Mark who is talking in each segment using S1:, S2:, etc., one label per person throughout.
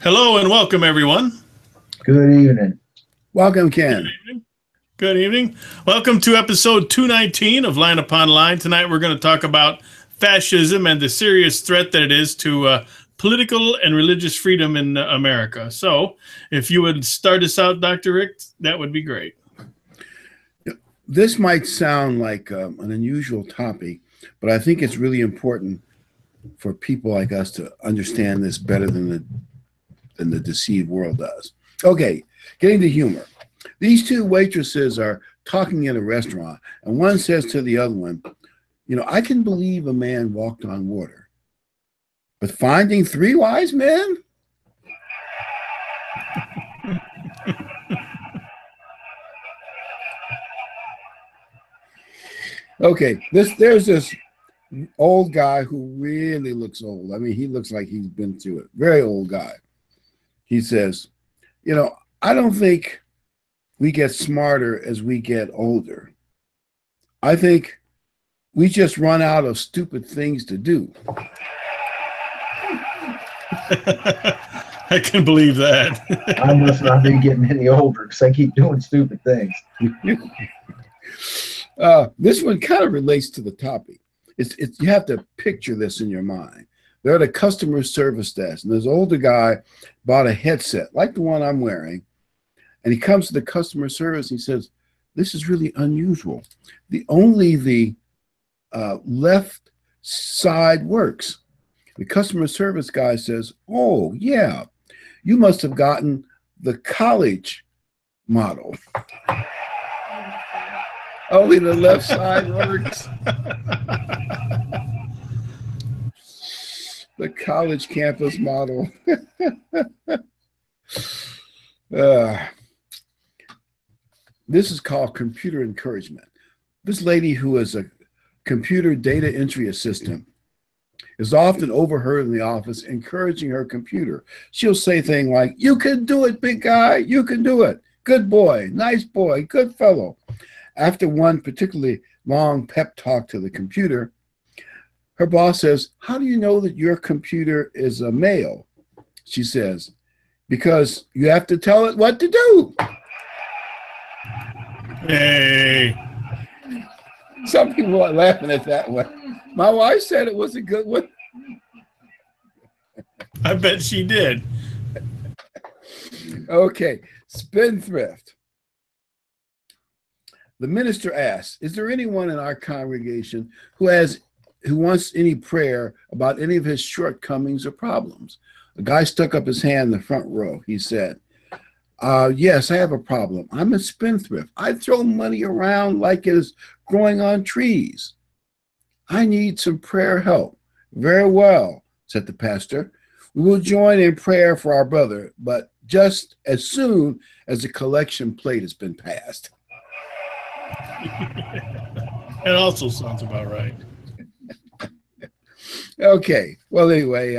S1: Hello and welcome, everyone.
S2: Good evening.
S3: Welcome, Ken.
S1: Good evening. Welcome to episode 219 of Line Upon Line. Tonight we're going to talk about fascism and the serious threat that it is to political and religious freedom in America. So if you would start us out, Dr. Rick, that would be great.
S3: This might sound like an unusual topic, but I think it's really important for people like us to understand this better than the deceived world does. Okay, getting to humor. These two waitresses are talking in a restaurant, and one says to the other one, I can believe a man walked on water, but finding three wise men? Okay, there's this old guy who really looks old. I mean, he looks like he's been through it. Very old guy. He says, I don't think we get smarter as we get older. I think we just run out of stupid things to do.
S1: I can believe that.
S2: I must not be getting any older because I keep doing stupid things.
S3: This one kind of relates to the topic. You have to picture this in your mind. They're at a customer service desk, and this older guy bought a headset like the one I'm wearing, and he comes to the customer service and he says, "This is really unusual. Only the left side works." The customer service guy says, "Oh, yeah, you must have gotten the college model. Only the left side works." The college campus model. This is called computer encouragement. This lady, who is a computer data entry assistant, is often overheard in the office encouraging her computer. She'll say things like, "You can do it, big guy. You can do it. Good boy. Nice boy. Good fellow." After one particularly long pep talk to the computer, her boss says, "How do you know that your computer is a male?" She says, "Because you have to tell it what to do."
S1: Hey.
S3: Some people are laughing at that one. My wife said it was a good one.
S1: I bet she did.
S3: Okay, spendthrift. The minister asks, "Is there anyone in our congregation who wants any prayer about any of his shortcomings or problems?" A guy stuck up his hand in the front row. He said, "Yes, I have a problem. I'm a spendthrift. I throw money around like it is growing on trees. I need some prayer help." "Very well," said the pastor. "We will join in prayer for our brother, but just as soon as the collection plate has been passed."
S1: It also sounds about right.
S3: Okay, well, anyway,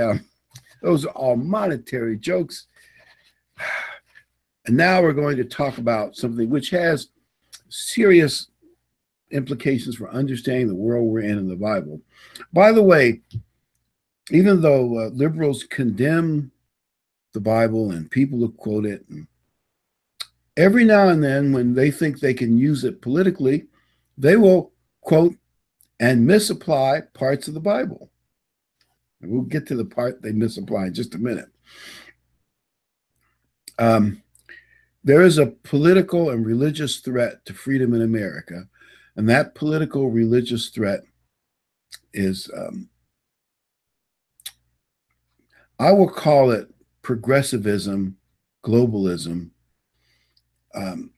S3: those are all monetary jokes. And now we're going to talk about something which has serious implications for understanding the world we're in the Bible. By the way, even though liberals condemn the Bible and people who quote it, and every now and then when they think they can use it politically, they will quote and misapply parts of the Bible. And we'll get to the part they misapply in just a minute. There is a political and religious threat to freedom in America, and that political religious threat is, I will call it progressivism, globalism. And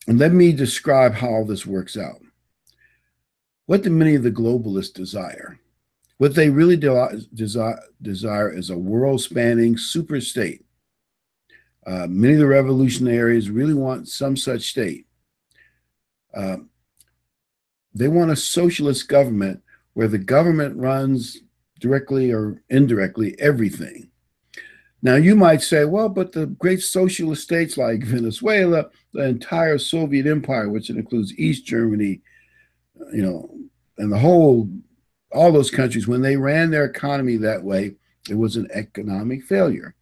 S3: let me describe how this works out. What do many of the globalists desire? What they really desire is a world-spanning super state. Many of the revolutionaries really want some such state. They want a socialist government where the government runs directly or indirectly everything. Now, you might say, well, but the great socialist states like Venezuela, the entire Soviet Empire, which includes East Germany, and all those countries, when they ran their economy that way, it was an economic failure.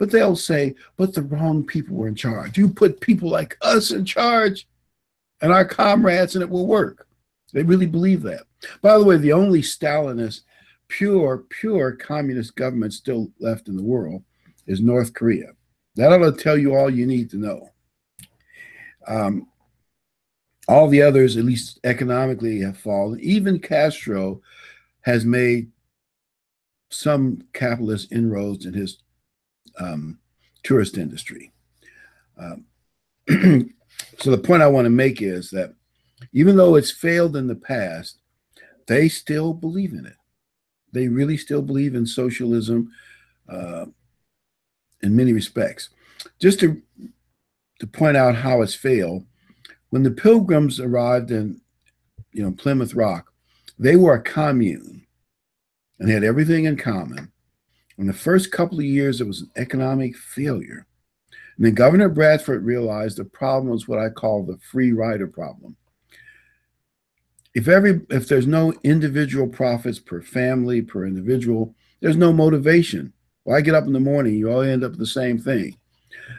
S3: But they'll say, but the wrong people were in charge. You put people like us in charge and our comrades, and it will work. They really believe that. By the way, the only Stalinist, pure communist government still left in the world is North Korea. That ought to tell you all you need to know. All the others, at least economically, have fallen. Even Castro has made some capitalist inroads in his tourist industry. So the point I want to make is that even though it's failed in the past, they still believe in it. They really still believe in socialism in many respects. Just to point out how it's failed, when the Pilgrims arrived in Plymouth Rock, they were a commune and had everything in common. In the first couple of years, it was an economic failure. And then Governor Bradford realized the problem was what I call the free rider problem. If there's no individual profits per family, per individual, there's no motivation. Well, I get up in the morning, you all end up with the same thing.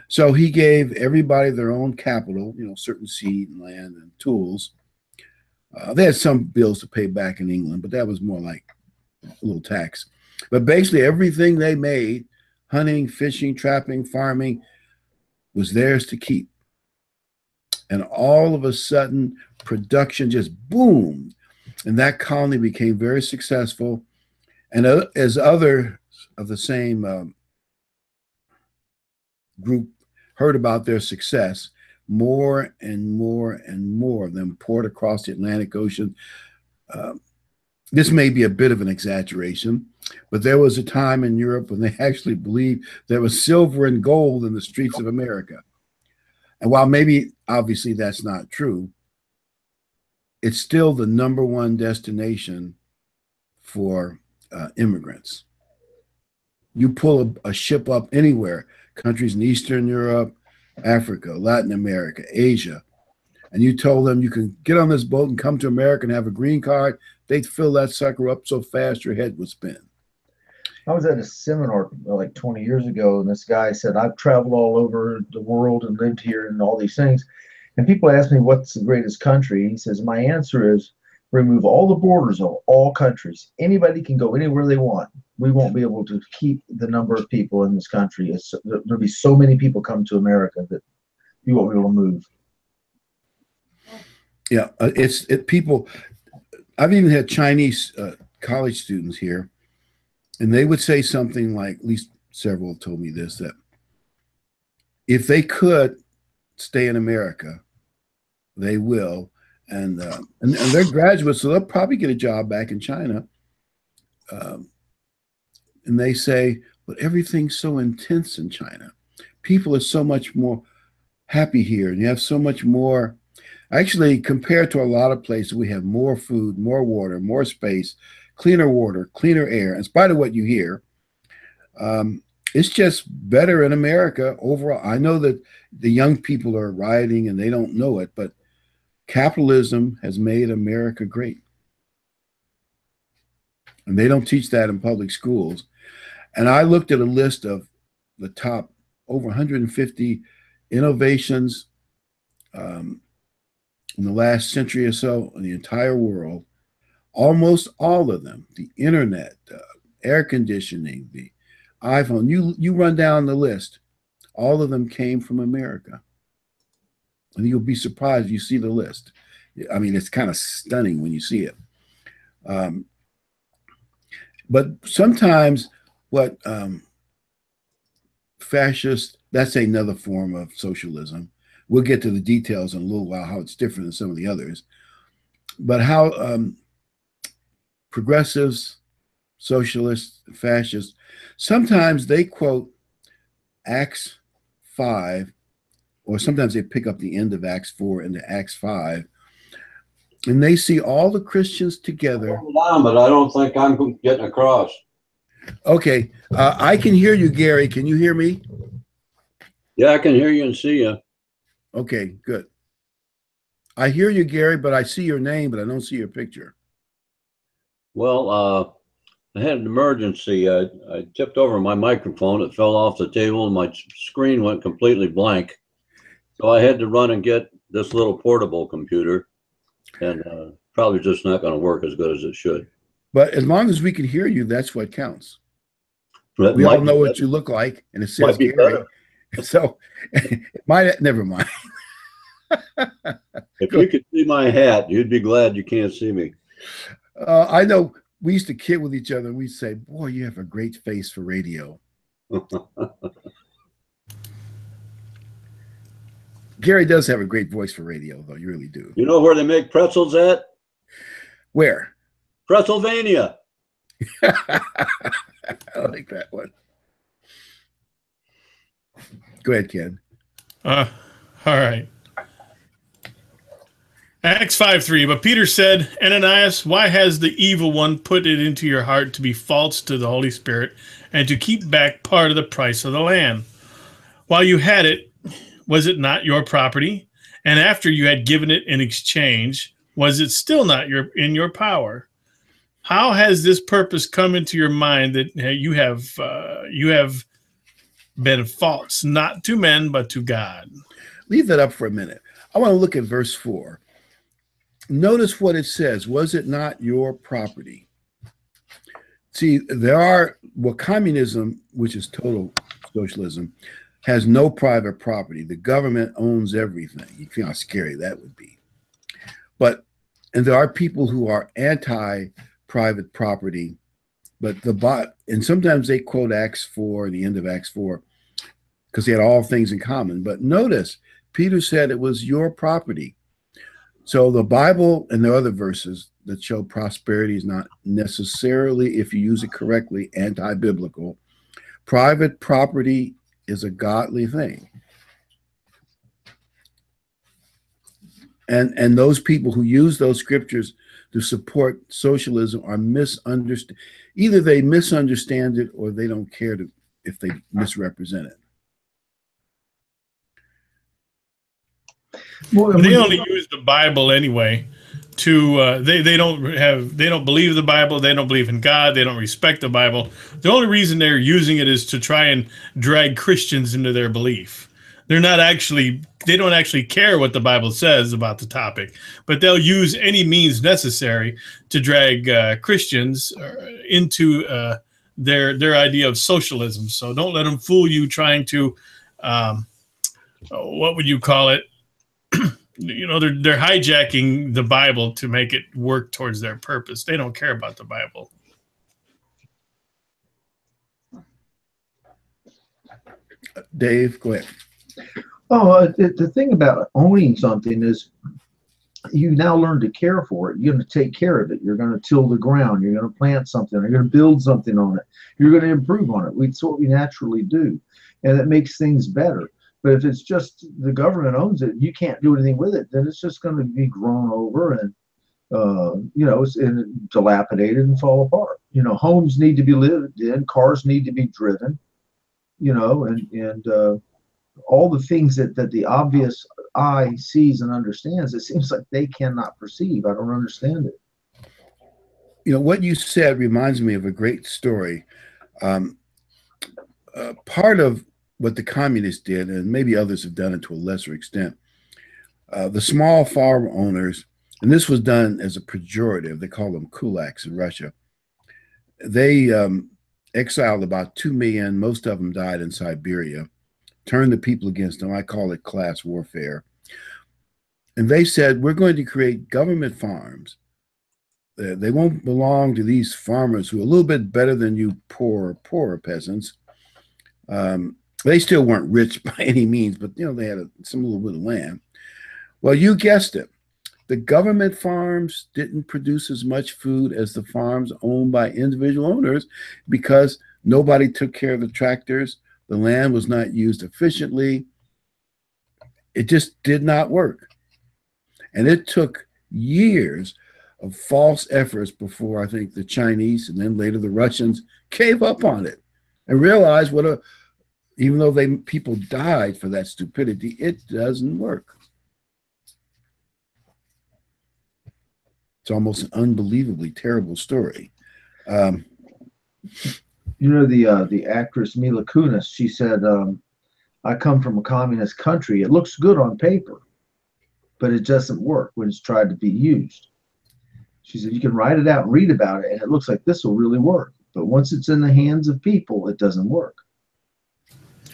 S3: So he gave everybody their own capital, certain seed and land and tools. They had some bills to pay back in England, but that was more like a little tax. But basically everything they made, hunting, fishing, trapping, farming, was theirs to keep. And all of a sudden, production just boomed. And that colony became very successful. And as others of the same group heard about their success, more and more and more of them poured across the Atlantic Ocean. This may be a bit of an exaggeration, but there was a time in Europe when they actually believed there was silver and gold in the streets of America. And while maybe, obviously, that's not true, it's still the #1 destination for immigrants. You pull a ship up anywhere, countries in Eastern Europe, Africa, Latin America, Asia, and you told them you can get on this boat and come to America and have a green card, they'd fill that sucker up so fast your head would spin.
S2: I was at a seminar like 20 years ago, and this guy said, I've traveled all over the world and lived here and all these things. And people ask me, what's the greatest country? He says, my answer is remove all the borders of all countries. Anybody can go anywhere they want. We won't be able to keep the number of people in this country. There'll be so many people come to America that you won't be able to move.
S3: Yeah, people. I've even had Chinese college students here, and they would say something like, at least several told me this, that if they could stay in America, they will. And they're graduates, so they'll probably get a job back in China. And they say, but everything's so intense in China. People are so much more happy here, and you have so much more. Actually, compared to a lot of places, we have more food, more water, more space, cleaner water, cleaner air. In spite of what you hear, it's just better in America overall. I know that the young people are rioting and they don't know it, but capitalism has made America great. And they don't teach that in public schools. And I looked at a list of the top over 150 innovations in the last century or so in the entire world. Almost all of them, the internet, air conditioning, the iPhone, you run down the list, all of them came from America. And you'll be surprised if you see the list. I mean, it's kind of stunning when you see it. But sometimes what fascist, that's another form of socialism. We'll get to the details in a little while, how it's different than some of the others. But how progressives, socialists, fascists, sometimes they quote Acts 5, or sometimes they pick up the end of Acts 4 into Acts 5, and they see all the Christians together.
S4: But I don't think I'm getting across.
S3: Okay, I can hear you, Gary. Can you hear me?
S4: Yeah, I can hear you and see you.
S3: Okay, good. I hear you, Gary, but I see your name, but I don't see your picture.
S4: Well, I had an emergency. I tipped over my microphone. It fell off the table and my screen went completely blank. So I had to run and get this little portable computer, and probably just not going to work as good as it should.
S3: But as long as we can hear you, that's what counts.
S4: That
S3: We all
S4: might
S3: know
S4: be
S3: what
S4: better.
S3: you look like, and it
S4: Might
S3: says
S4: be
S3: Gary.
S4: better.
S3: So it might, never mind.
S4: If you could see my hat, you'd be glad you can't see me.
S3: I know we used to kid with each other. We'd say, boy, you have a great face for radio. Gary does have a great voice for radio, though. You really do.
S4: You know where they make pretzels at?
S3: Where?
S4: Pretzelvania.
S3: I like that one. Go ahead, Ken.
S1: All right. Acts 5:3. But Peter said, Ananias, why has the evil one put it into your heart to be false to the Holy Spirit and to keep back part of the price of the land? While you had it, was it not your property? And after you had given it in exchange, was it still not in your power? How has this purpose come into your mind that you have been false, not to men, but to God?
S3: Leave that up for a minute. I want to look at verse 4. Notice what it says. Was it not your property? See, communism, which is total socialism, has no private property. The government owns everything. You see how scary that would be. And there are people who are anti-private property, and sometimes they quote Acts 4, the end of Acts 4, because they had all things in common. But notice, Peter said it was your property. So the Bible and the other verses that show prosperity is not necessarily, if you use it correctly, anti-biblical. Private property is a godly thing. And those people who use those scriptures to support socialism are misunderstood. Either they misunderstand it or they don't care if they misrepresent it.
S2: Well,
S1: They only use the Bible anyway. They don't believe the Bible. They don't believe in God. They don't respect the Bible. The only reason they're using it is to try and drag Christians into their belief. They don't actually care what the Bible says about the topic, but they'll use any means necessary to drag Christians into their idea of socialism. So don't let them fool you trying to, what would you call it? They're hijacking the Bible to make it work towards their purpose. They don't care about the Bible.
S3: Dave, go ahead.
S2: Oh, the thing about owning something is you now learn to care for it. You're going to take care of it. You're going to till the ground. You're going to plant something. You're going to build something on it. You're going to improve on it. It's what we naturally do, and it makes things better. But if it's just the government owns it, you can't do anything with it, then it's just going to be grown over and it's dilapidated and fall apart. Homes need to be lived in, cars need to be driven, and all the things that the obvious eye sees and understands, it seems like they cannot perceive. I don't understand it.
S3: What you said reminds me of a great story. Part of what the communists did, and maybe others have done it to a lesser extent, the small farm owners, and this was done as a pejorative, they call them kulaks in Russia. They exiled about 2 million, most of them died in Siberia, turned the people against them. I call it class warfare. And they said, we're going to create government farms. They won't belong to these farmers who are a little bit better than you poorer peasants. They still weren't rich by any means, but they had some little bit of land. Well, you guessed it. The government farms didn't produce as much food as the farms owned by individual owners because nobody took care of the tractors. The land was not used efficiently. It just did not work. And it took years of false efforts before I think the Chinese and then later the Russians gave up on it and realized even though people died for that stupidity, it doesn't work. It's almost an unbelievably terrible story.
S2: You know the actress Mila Kunis. She said, "I come from a communist country. It looks good on paper, but it doesn't work when it's tried to be used." She said, "You can write it out and read about it, and it looks like this will really work. But once it's in the hands of people, it doesn't work."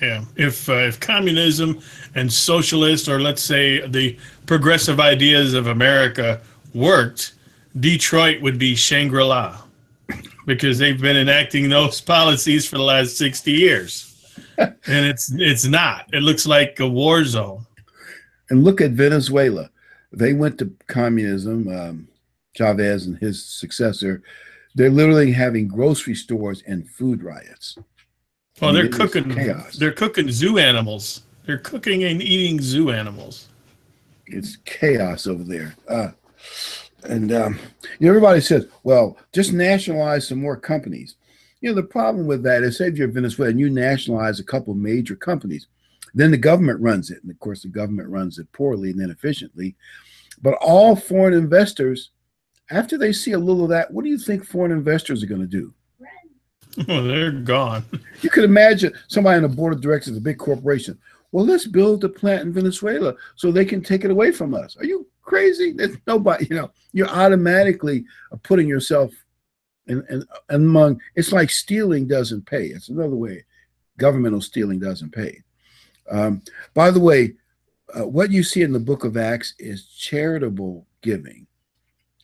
S1: Yeah, if communism and socialist, or let's say the progressive ideas of America worked, Detroit would be Shangri-La, because they've been enacting those policies for the last 60 years, and it's not. It looks like a war zone.
S3: And look at Venezuela. They went to communism. Chavez and his successor, they're literally having grocery stores and food riots.
S1: Well, they're cooking chaos. They're cooking zoo animals. They're cooking and eating zoo animals.
S3: It's chaos over there. Everybody says, well, just nationalize some more companies. The problem with that is, say if you're Venezuela and you nationalize a couple major companies, then the government runs it. And of course, the government runs it poorly and inefficiently. But all foreign investors, after they see a little of that, what do you think foreign investors are going to do?
S1: Well, they're gone.
S3: You could imagine somebody on the board of directors of a big corporation. Well, let's build a plant in Venezuela so they can take it away from us. Are you crazy? There's nobody, you're automatically putting yourself in among, it's like stealing doesn't pay. It's another way governmental stealing doesn't pay. By the way, what you see in the book of Acts is charitable giving.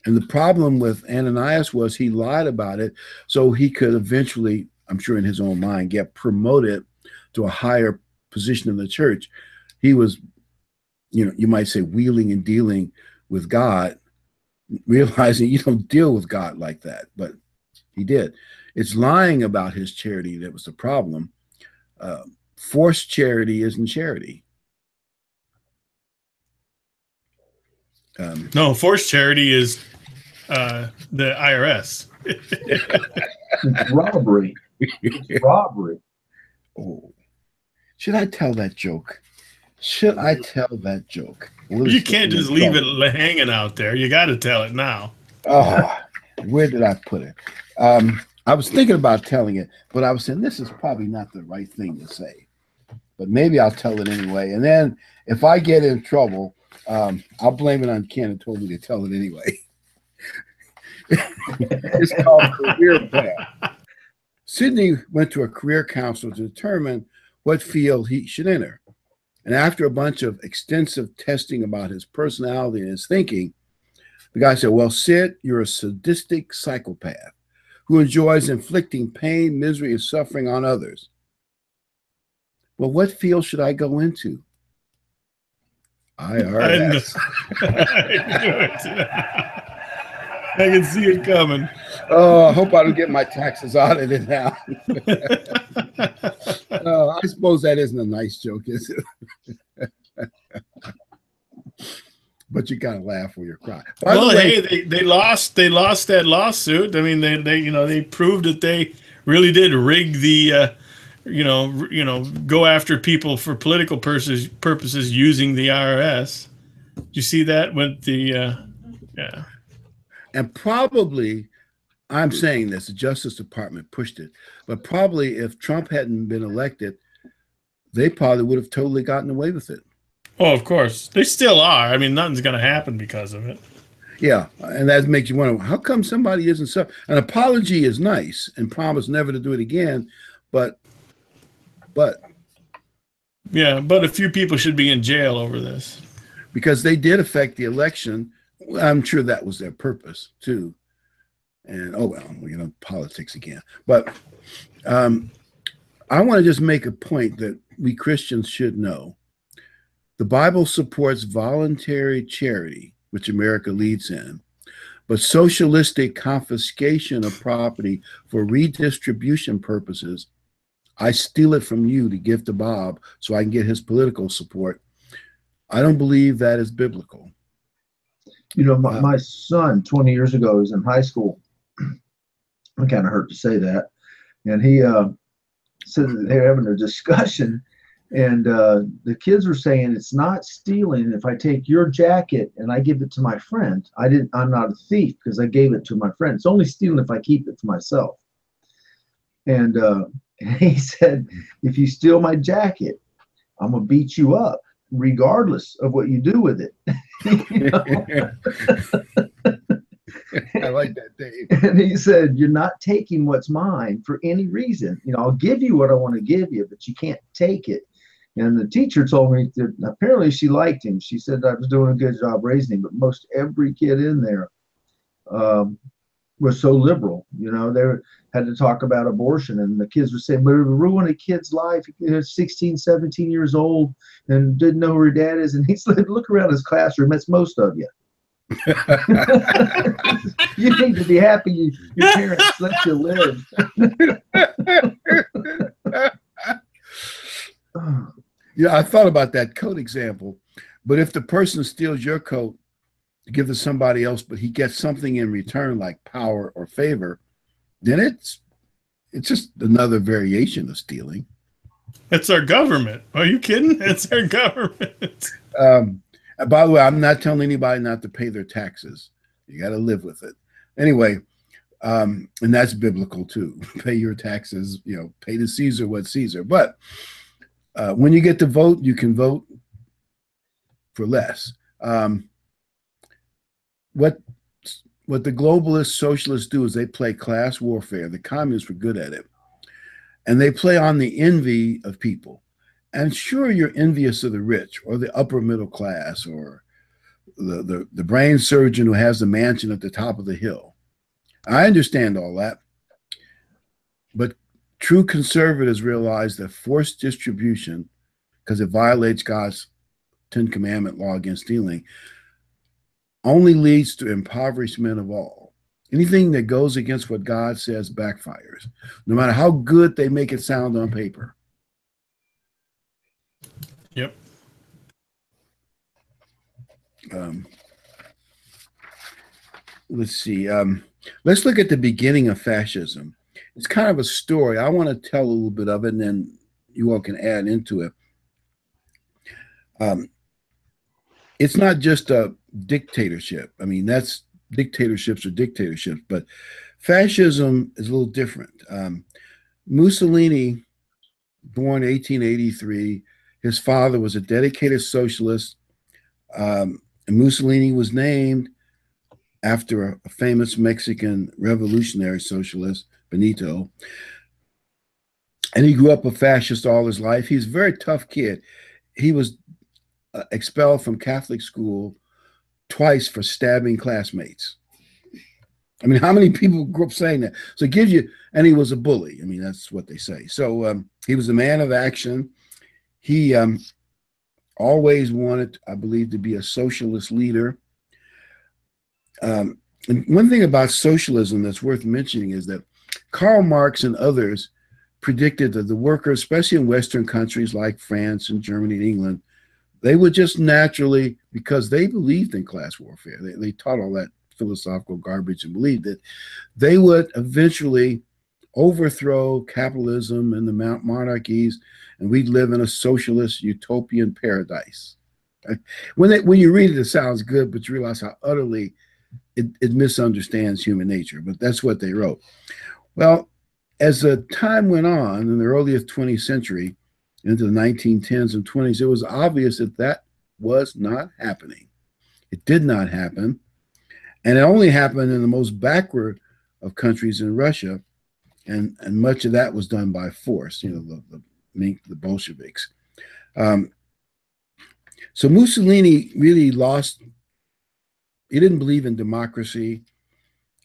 S3: And the problem with Ananias was he lied about it so he could eventually, I'm sure in his own mind, get promoted to a higher position in the church. He was, you might say, wheeling and dealing with God, realizing you don't deal with God like that, but he did. It's lying about his charity that was the problem. Forced charity isn't charity.
S1: No, forced charity is the IRS.
S2: It's robbery. It's robbery.
S3: Oh, should I tell that joke? Should I tell that joke?
S1: You can't just leave it hanging out there. You got to tell it now.
S3: Oh, where did I put it? I was thinking about telling it, but I was saying this is probably not the right thing to say. But maybe I'll tell it anyway. And then if I get in trouble, I'll blame it on Ken who told me to tell it anyway. It's called career path. Sidney went to a career counselor to determine what field he should enter. And after a bunch of extensive testing about his personality and his thinking, the guy said, well, Sid, you're a sadistic psychopath who enjoys inflicting pain, misery, and suffering on others. Well, what field should I go into? IRS.
S1: I can see it coming.
S3: Oh, I hope I don't get my taxes audited now. I suppose that isn't a nice joke, is it? But you gotta laugh or you're crying.
S1: Well, hey, they lost that lawsuit. I mean, they proved that they really did rig the go after people for political purposes using the IRS. Did you see that with the yeah?
S3: And probably, I'm saying this, the Justice Department pushed it, but probably if Trump hadn't been elected, they probably would have totally gotten away with it.
S1: Oh, of course. They still are. I mean, nothing's going to happen because of it.
S3: Yeah, and that makes you wonder, how come somebody isn't so... An apology is nice and promise never to do it again, but...
S1: Yeah, but a few people should be in jail over this.
S3: Because they did affect the election. I'm sure that was their purpose, too. And, oh, well, politics again. But I want to just make a point that we Christians should know. The Bible supports voluntary charity, which America leads in, but socialistic confiscation of property for redistribution purposes, I steal it from you to give to Bob so I can get his political support. I don't believe that is biblical.
S2: My son 20 years ago was in high school. I kind of hurt to say that. And he said that they were having a discussion, and the kids were saying it's not stealing if I take your jacket and I give it to my friend. I'm not a thief because I gave it to my friend. It's only stealing if I keep it to myself. And he said, if you steal my jacket, I'm gonna beat you up, regardless of what you do with it. You know?
S3: I like that, Dave.
S2: And he said, you're not taking what's mine for any reason. You know, I'll give you what I want to give you, but you can't take it. And the teacher told me that apparently she liked him. She said I was doing a good job raising him, but most every kid in there was so liberal. You know, they had to talk about abortion, and the kids would say, but it ruined a kid's life. You know, 16, 17 years old and didn't know who her dad is. And he said, look around his classroom, that's most of you. You need to be happy your parents let you live.
S3: Yeah, I thought about that coat example, but if the person steals your coat to give to somebody else, but he gets something in return like power or favor, then it's just another variation of stealing.
S1: It's our government. Are you kidding? It's our government.
S3: By the way, I'm not telling anybody not to pay their taxes. You got to live with it. Anyway, and that's biblical too. Pay your taxes, you know, pay to Caesar what Caesar. But when you get to vote, you can vote for less. What the globalist socialists do is they play class warfare. The communists were good at it. And they play on the envy of people. And sure, you're envious of the rich or the upper middle class or the brain surgeon who has the mansion at the top of the hill. I understand all that. But true conservatives realize that forced distribution, because it violates God's 10 Commandment law against stealing, only leads to impoverishment of all. Anything that goes against what God says backfires, no matter how good they make it sound on paper.
S1: Yep.
S3: Let's see. Let's look at the beginning of fascism. It's kind of a story. I want to tell a little bit of it, and then you all can add into it. It's not just a dictatorship. I mean, that's dictatorships are dictatorships, but fascism is a little different. Mussolini, born 1883, his father was a dedicated socialist. And Mussolini was named after a famous Mexican revolutionary socialist, Benito. And he grew up a fascist all his life. He's a very tough kid. He was expelled from Catholic school twice for stabbing classmates. I mean, how many people grew up saying that? So it gives you, and he was a bully. I mean, that's what they say. So he was a man of action. He always wanted, I believe, to be a socialist leader. And one thing about socialism that's worth mentioning is that Karl Marx and others predicted that the workers, especially in Western countries like France and Germany and England, they would just naturally, because they believed in class warfare, they taught all that philosophical garbage and believed that they would eventually overthrow capitalism and the monarchies, and we'd live in a socialist utopian paradise. When you read it, it sounds good, but you realize how utterly it misunderstands human nature. But that's what they wrote. Well, as the time went on in the earliest 20th century, into the 1910s and 20s, it was obvious that that was not happening. It did not happen. And it only happened in the most backward of countries in Russia. And much of that was done by force, you know, the Bolsheviks. So Mussolini really lost. He didn't believe in democracy.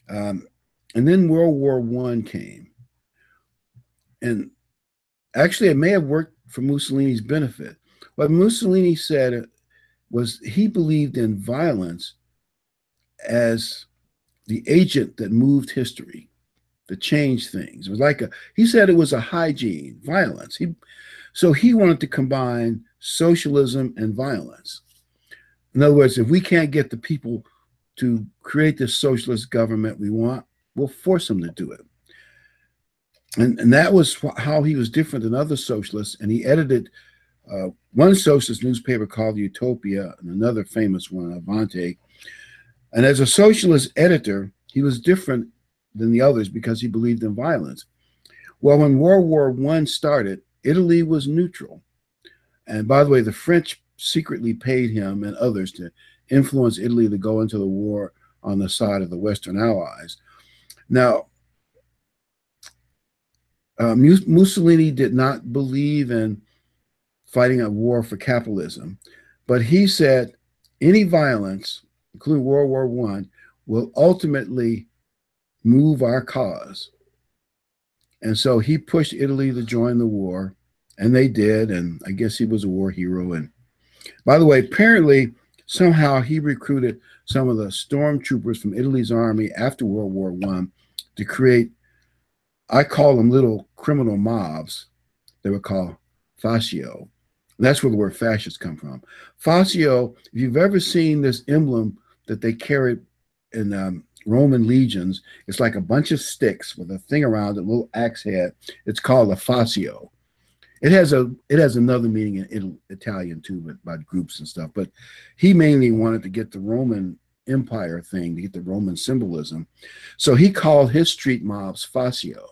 S3: And then World War I came. And actually, it may have worked for Mussolini's benefit. What Mussolini said was he believed in violence as the agent that moved history, that changed things. It was like he said it was a hygiene, violence. So he wanted to combine socialism and violence. In other words, if we can't get the people to create the socialist government we want, we'll force them to do it. And that was how he was different than other socialists. And he edited one socialist newspaper called Utopia and another famous one, Avante. And as a socialist editor, he was different than the others because he believed in violence. Well, when World War I started, Italy was neutral. And by the way, the French secretly paid him and others to influence Italy to go into the war on the side of the Western Allies. Now, Mussolini did not believe in fighting a war for capitalism, but he said any violence, including World War I, will ultimately move our cause. And so he pushed Italy to join the war, and they did. And I guess he was a war hero. And by the way, apparently, somehow he recruited some of the stormtroopers from Italy's army after World War I to create, I call them little criminal mobs. They were called fascio. That's where the word fascist come from. Fascio, if you've ever seen this emblem that they carried in Roman legions, it's like a bunch of sticks with a thing around it, a little axe head. It's called a fascio. It has another meaning in Italian too, about groups and stuff. But he mainly wanted to get the Roman Empire thing, to get the Roman symbolism. So he called his street mobs fascio.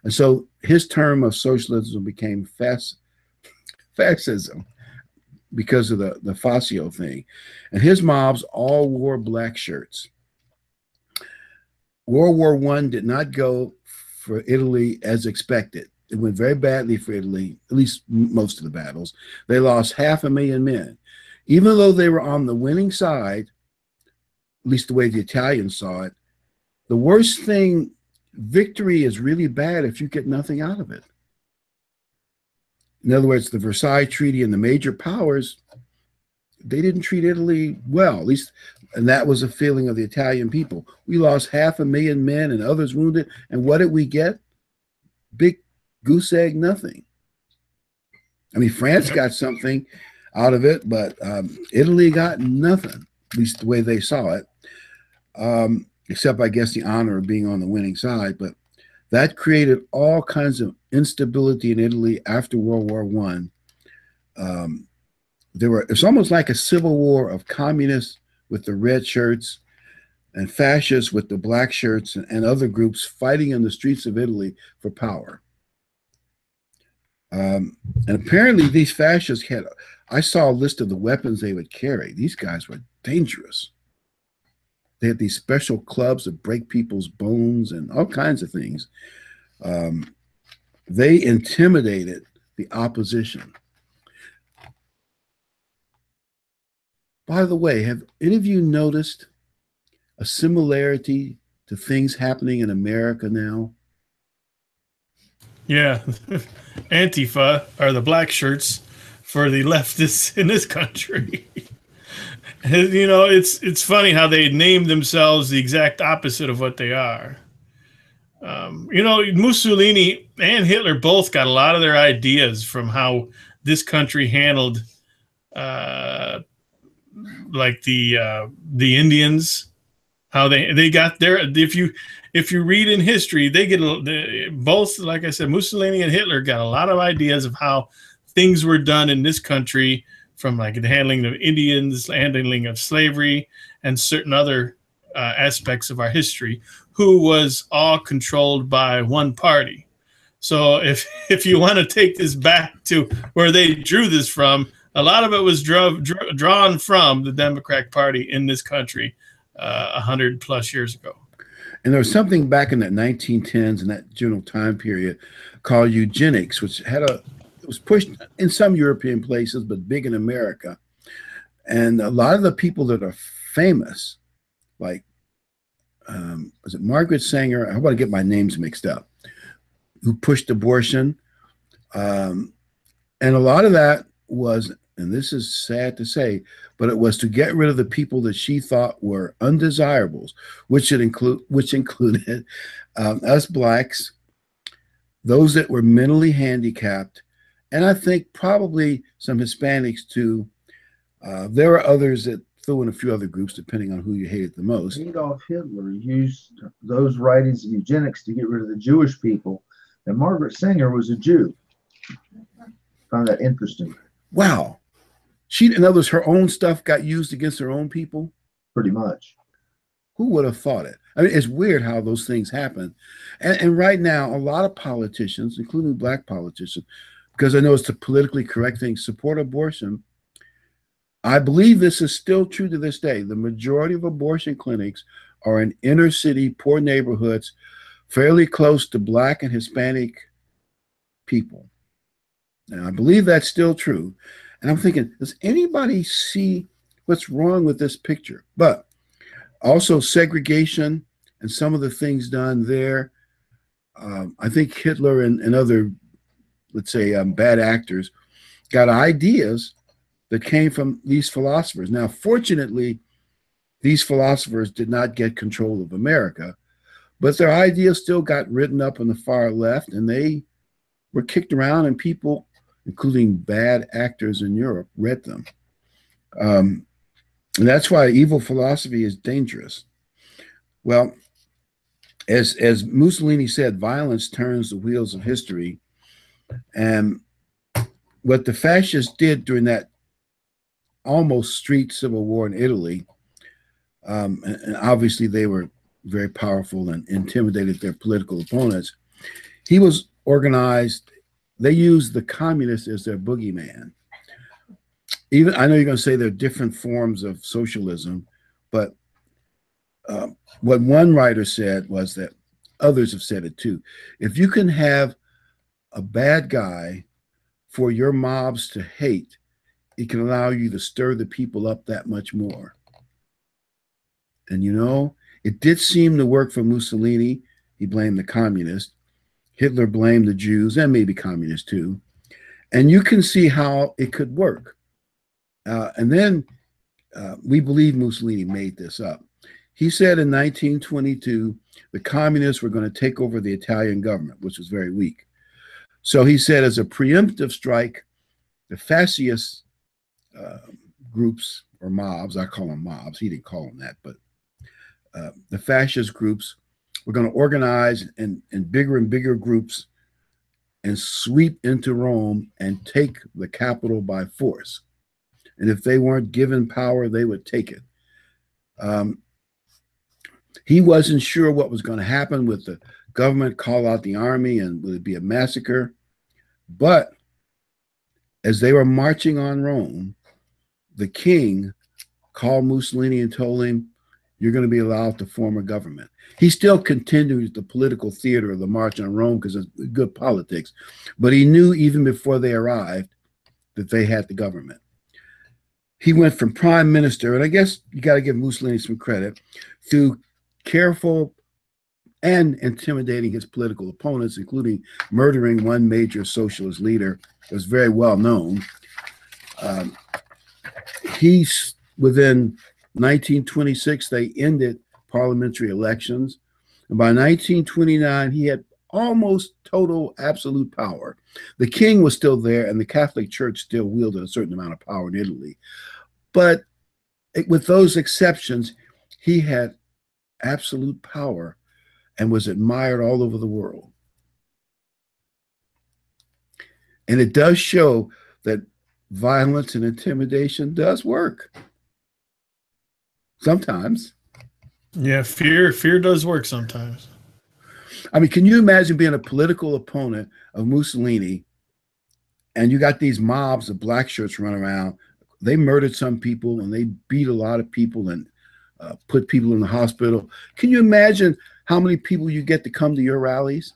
S3: And so his term of socialism became fascism because of the fascio thing. And his mobs all wore black shirts. World War I did not go for Italy as expected. It went very badly for Italy, at least most of the battles. They lost 500,000 men. Even though they were on the winning side, at least the way the Italians saw it, the worst thing, victory is really bad if you get nothing out of it. In other words, the Versailles Treaty and the major powers, they didn't treat Italy well, at least, and that was a feeling of the Italian people. We lost 500,000 men and others wounded, and what did we get? Big goose egg, nothing. I mean, France got something out of it, but Italy got nothing, at least the way they saw it, except, I guess, the honor of being on the winning side. But that created all kinds of instability in Italy after World War I. It's almost like a civil war of communists with the red shirts and fascists with the black shirts and other groups fighting in the streets of Italy for power. And apparently these fascists I saw a list of the weapons they would carry. These guys were dangerous. They had these special clubs that break people's bones and all kinds of things. They intimidated the opposition. By the way, have any of you noticed a similarity to things happening in America now?
S1: Yeah. Antifa are the black shirts for the leftists in this country. You know, it's funny how they name themselves the exact opposite of what they are. You know, Mussolini and Hitler both got a lot of their ideas from how this country handled like the Indians, how they got their, if you read in history, they get both, like I said, Mussolini and Hitler got a lot of ideas of how things were done in this country, from like the handling of Indians, handling of slavery, and certain other aspects of our history, who was all controlled by one party. So if you want to take this back to where they drew this from, a lot of it was drawn from the Democratic Party in this country 100+ years ago.
S3: And there was something back in the 1910s in that general time period called eugenics, which it was pushed in some European places, but big in America. And a lot of the people that are famous, like, was it Margaret Sanger? I want to get my names mixed up, who pushed abortion. And a lot of that was, and this is sad to say, but it was to get rid of the people that she thought were undesirables, which included us blacks, those that were mentally handicapped, and I think probably some Hispanics too. There were others that threw in a few other groups, depending on who you hated the most.
S2: Adolf Hitler used those writings of eugenics to get rid of the Jewish people, and Margaret Sanger was a Jew. Found that interesting.
S3: Wow. In other words, her own stuff got used against her own people?
S2: Pretty much.
S3: Who would have thought it? I mean, it's weird how those things happen. And right now, a lot of politicians, including black politicians, because I know it's the politically correct thing, support abortion. I believe this is still true to this day. The majority of abortion clinics are in inner city, poor neighborhoods, fairly close to black and Hispanic people. And I believe that's still true. And I'm thinking, does anybody see what's wrong with this picture? But also segregation and some of the things done there. I think Hitler and other, let's say, bad actors got ideas that came from these philosophers. Now, fortunately, these philosophers did not get control of America, but their ideas still got written up on the far left, and they were kicked around, and people, including bad actors in Europe, read them. And that's why evil philosophy is dangerous. Well, as Mussolini said, violence turns the wheels of history. And what the fascists did during that almost street civil war in Italy, and obviously they were very powerful and intimidated their political opponents. He was organized. They used the communists as their boogeyman. Even I know you're going to say there are different forms of socialism, but what one writer said was that others have said it too. If you can have a bad guy for your mobs to hate, it can allow you to stir the people up that much more. And you know, it did seem to work for Mussolini. He blamed the communists. Hitler blamed the Jews and maybe communists too. And you can see how it could work. And then we believe Mussolini made this up. He said in 1922, the communists were going to take over the Italian government, which was very weak. So he said, as a preemptive strike, the fascist groups or mobs, I call them mobs, he didn't call them that, but the fascist groups were going to organize in bigger and bigger groups and sweep into Rome and take the capital by force. And if they weren't given power, they would take it. He wasn't sure what was going to happen with the government call out the army and would it be a massacre. But as they were marching on Rome, the king called Mussolini and told him, you're going to be allowed to form a government. He still continued the political theater of the March on Rome because it's good politics. But he knew even before they arrived that they had the government. He went from prime minister, and I guess you got to give Mussolini some credit, through careful and intimidating his political opponents, including murdering one major socialist leader that was very well known. Within 1926, they ended parliamentary elections. And by 1929, he had almost total absolute power. The king was still there, and the Catholic Church still wielded a certain amount of power in Italy. But with those exceptions, he had absolute power and was admired all over the world. And it does show that violence and intimidation does work. Sometimes.
S1: Yeah, fear does work sometimes.
S3: I mean, can you imagine being a political opponent of Mussolini and you got these mobs of black shirts running around? They murdered some people and they beat a lot of people and put people in the hospital. Can you imagine how many people you get to come to your rallies?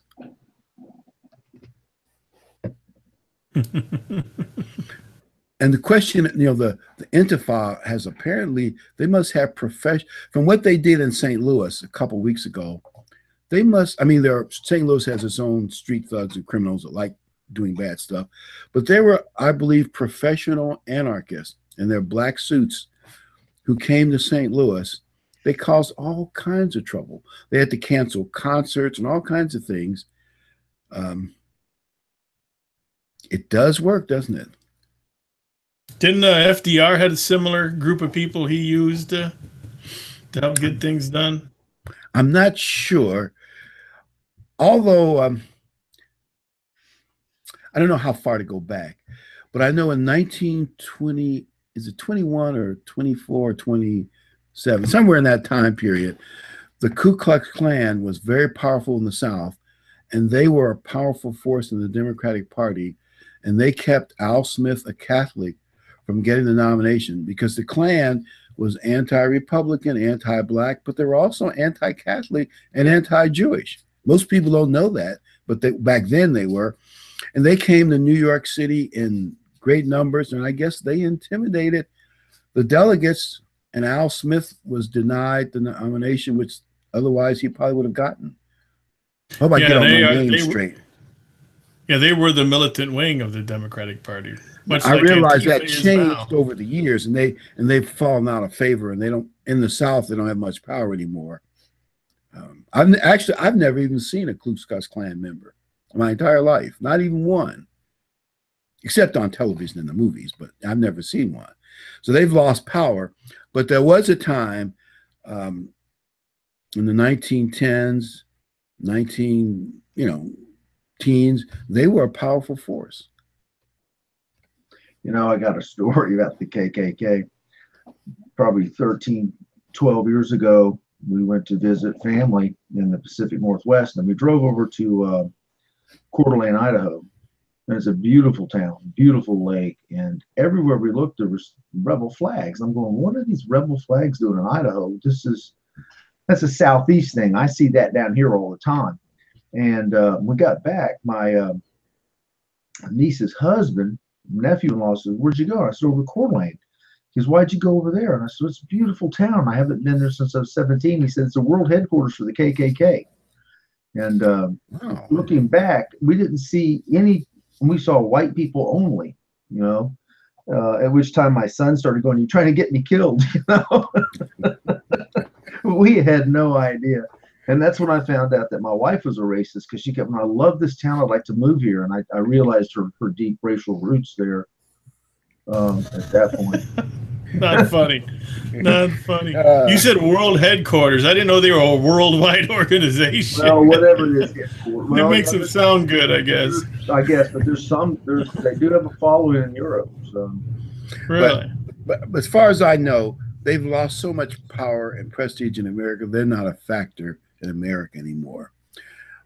S3: And the question, the Intifada has apparently, they must have from what they did in St. Louis a couple of weeks ago, they must, St. Louis has its own street thugs and criminals that like doing bad stuff, but they were, I believe, professional anarchists in their black suits who came to St. Louis. They caused all kinds of trouble. They had to cancel concerts and all kinds of things. It does work, doesn't it?
S1: Didn't FDR had a similar group of people he used to help get things done?
S3: I'm not sure. Although I don't know how far to go back, but I know in 1920, is it 21 or 24 or 27, somewhere in that time period, The Ku Klux Klan was very powerful in the South, and they were a powerful force in the Democratic Party, and they kept Al Smith, a Catholic, from getting the nomination because the Klan was anti-Republican, anti-Black, but they were also anti-Catholic and anti-Jewish. Most people don't know that, but back then they were. And they came to New York City in great numbers, and I guess they intimidated the delegates, and Al Smith was denied the nomination, which otherwise he probably would have gotten. I hope I get all my names straight.
S1: Yeah, they were the militant wing of the Democratic Party.
S3: I realize that changed over the years, and they've fallen out of favor, and they don't, in the South, they don't have much power anymore. I've never even seen a Ku Klux Klan member my entire life, not even one, except on television in the movies, but I've never seen one. So they've lost power. But there was a time in the 1910s, teens, they were a powerful force.
S2: You know, I got a story about the KKK. Probably 13, 12 years ago, we went to visit family in the Pacific Northwest, and we drove over to Coeur d'Alene, Idaho. And it's a beautiful town, beautiful lake, and everywhere we looked, there was rebel flags. I'm going, what are these rebel flags doing in Idaho? That's a Southeast thing. I see that down here all the time. And we got back, my niece's husband, nephew-in-law said, "Where'd you go?" And I said, "Over to Coeur d'Alene." He goes, "Why'd you go over there?" And I said, "It's a beautiful town. I haven't been there since I was 17. He said, "It's the world headquarters for the KKK." And
S3: Wow.
S2: Looking back, we didn't see any. We saw white people only, you know. At which time my son started going, "You're trying to get me killed," you know. We had no idea. And that's when I found out that my wife was a racist, because she kept, "I love this town. I'd like to move here." And I realized her deep racial roots there at that point.
S1: Not funny. Not funny. You said world headquarters. I didn't know they were a worldwide organization.
S2: Well, whatever it is. Well,
S1: it makes them sound good, I guess.
S2: I guess, but they do have a following in Europe. So.
S1: Really?
S3: But as far as I know, they've lost so much power and prestige in America, they're not a factor in America anymore.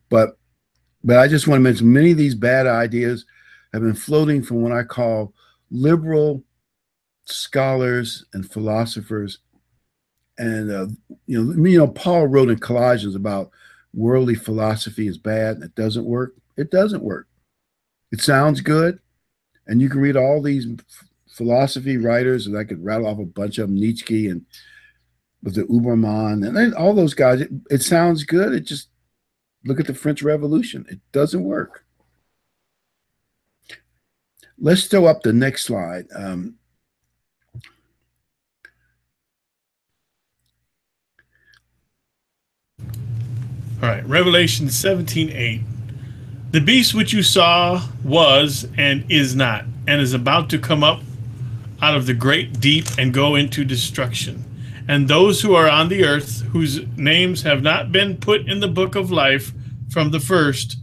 S3: But I just want to mention many of these bad ideas have been floating from what I call liberal scholars and philosophers. And Paul wrote in Colossians about worldly philosophy is bad and it doesn't work. It doesn't work. It sounds good, and you can read all these philosophy writers, and I could rattle off a bunch of them, Nietzsche and with the Uberman and then all those guys. It sounds good. It just, look at the French Revolution. It doesn't work. Let's throw up the next slide. All
S1: right, Revelation 17:8. The beast which you saw was and is not, and is about to come up out of the great deep and go into destruction. And those who are on the earth, whose names have not been put in the book of life from the first,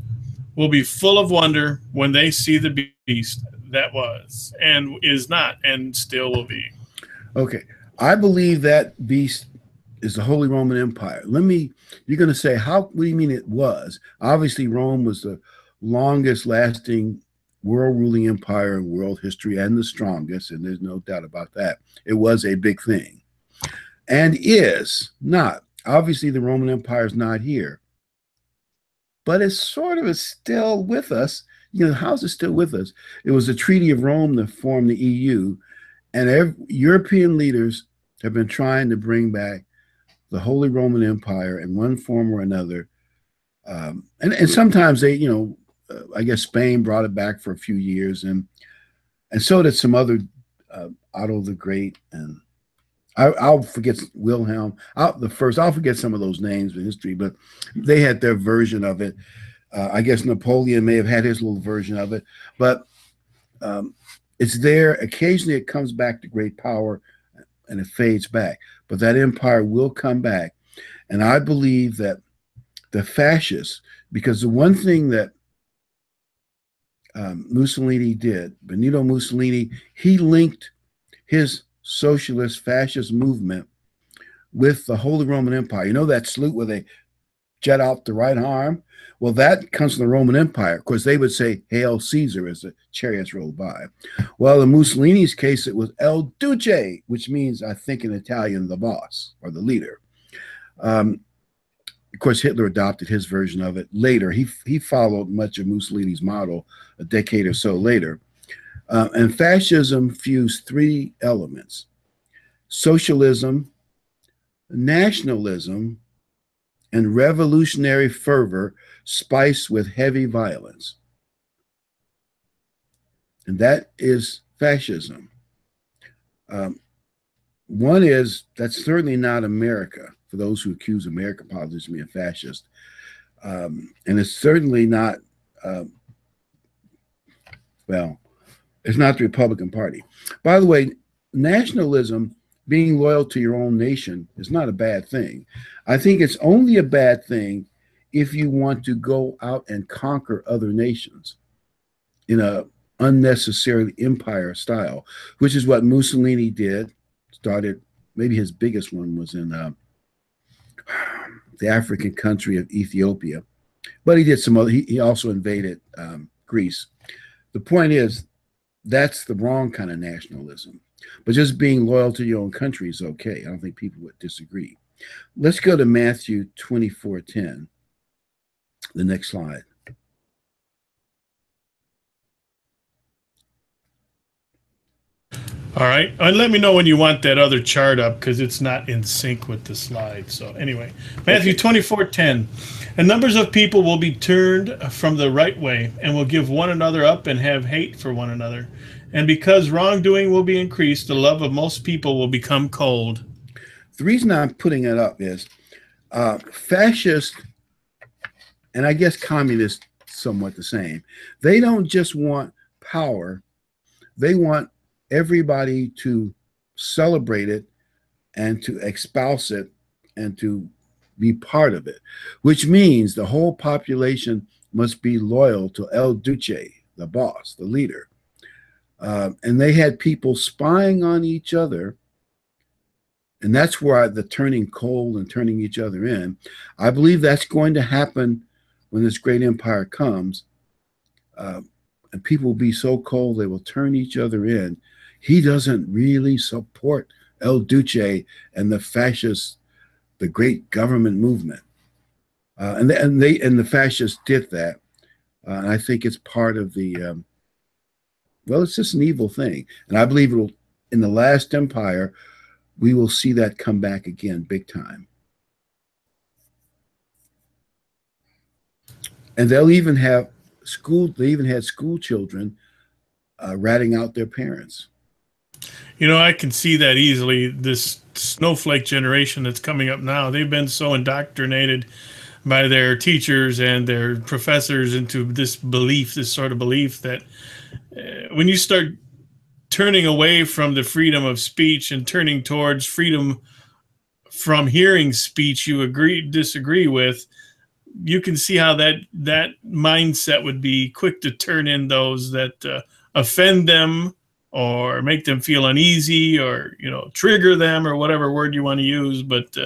S1: will be full of wonder when they see the beast that was and is not and still will be.
S3: Okay. I believe that beast is the Holy Roman Empire. You're going to say, what do you mean it was? Obviously, Rome was the longest lasting world ruling empire in world history and the strongest, and there's no doubt about that. It was a big thing and is not. Obviously, the Roman Empire is not here, but it's sort of still with us. How's it still with us? It was the Treaty of Rome that formed the EU, and European leaders have been trying to bring back the Holy Roman Empire in one form or another. And sometimes they, I guess Spain brought it back for a few years, and so did some other, Otto the Great, and I'll forget Wilhelm. I'll forget some of those names in history, but they had their version of it. I guess Napoleon may have had his little version of it, but it's there. Occasionally it comes back to great power and it fades back, but that empire will come back. And I believe that the fascists, because the one thing that Mussolini did, Benito Mussolini, he linked his socialist fascist movement with the Holy Roman Empire. You know that salute where they jet out the right arm? Well, that comes from the Roman Empire. Of course, they would say, Hail Caesar, as the chariots rolled by. Well, in Mussolini's case, it was El Duce, which means, I think in Italian, the boss or the leader. Of course, Hitler adopted his version of it later. He followed much of Mussolini's model a decade or so later. And fascism fused three elements: socialism, nationalism, and revolutionary fervor spiced with heavy violence. And that is fascism. One is, that's certainly not America, for those who accuse American politics of being fascist. And it's certainly not, well, it's not the Republican Party. By the way, nationalism, being loyal to your own nation, is not a bad thing. I think it's only a bad thing if you want to go out and conquer other nations in a unnecessarily empire style, which is what Mussolini did. Started, maybe his biggest one was in the African country of Ethiopia, but he did some other, he also invaded Greece. The point is, that's the wrong kind of nationalism. But just being loyal to your own country is okay. I don't think people would disagree. Let's go to Matthew 24:10. The next slide.
S1: All right. And let me know when you want that other chart up, because it's not in sync with the slide. So anyway, Matthew 24:10. And numbers of people will be turned from the right way and will give one another up and have hate for one another. And because wrongdoing will be increased, the love of most people will become cold.
S3: The reason I'm putting it up is fascist, and I guess communist, somewhat the same. They don't just want power. They want everybody to celebrate it and to espouse it and to be part of it, which means the whole population must be loyal to El Duce, the boss, the leader. And they had people spying on each other. And that's where the turning cold and turning each other in. I believe that's going to happen when this great empire comes. And people will be so cold, they will turn each other in. He doesn't really support El Duce and the fascists, the great government movement. And the fascists did that. And I think it's part of the, well, it's just an evil thing. And I believe it'll, in the last empire, we will see that come back again big time. And they'll even have they even had school children ratting out their parents.
S1: You know, I can see that easily. This snowflake generation that's coming up now, they've been so indoctrinated by their teachers and their professors into this belief, this sort of belief that when you start turning away from the freedom of speech and turning towards freedom from hearing speech you disagree with, you can see how that mindset would be quick to turn in those that offend them or make them feel uneasy or, you know, trigger them or whatever word you want to use. But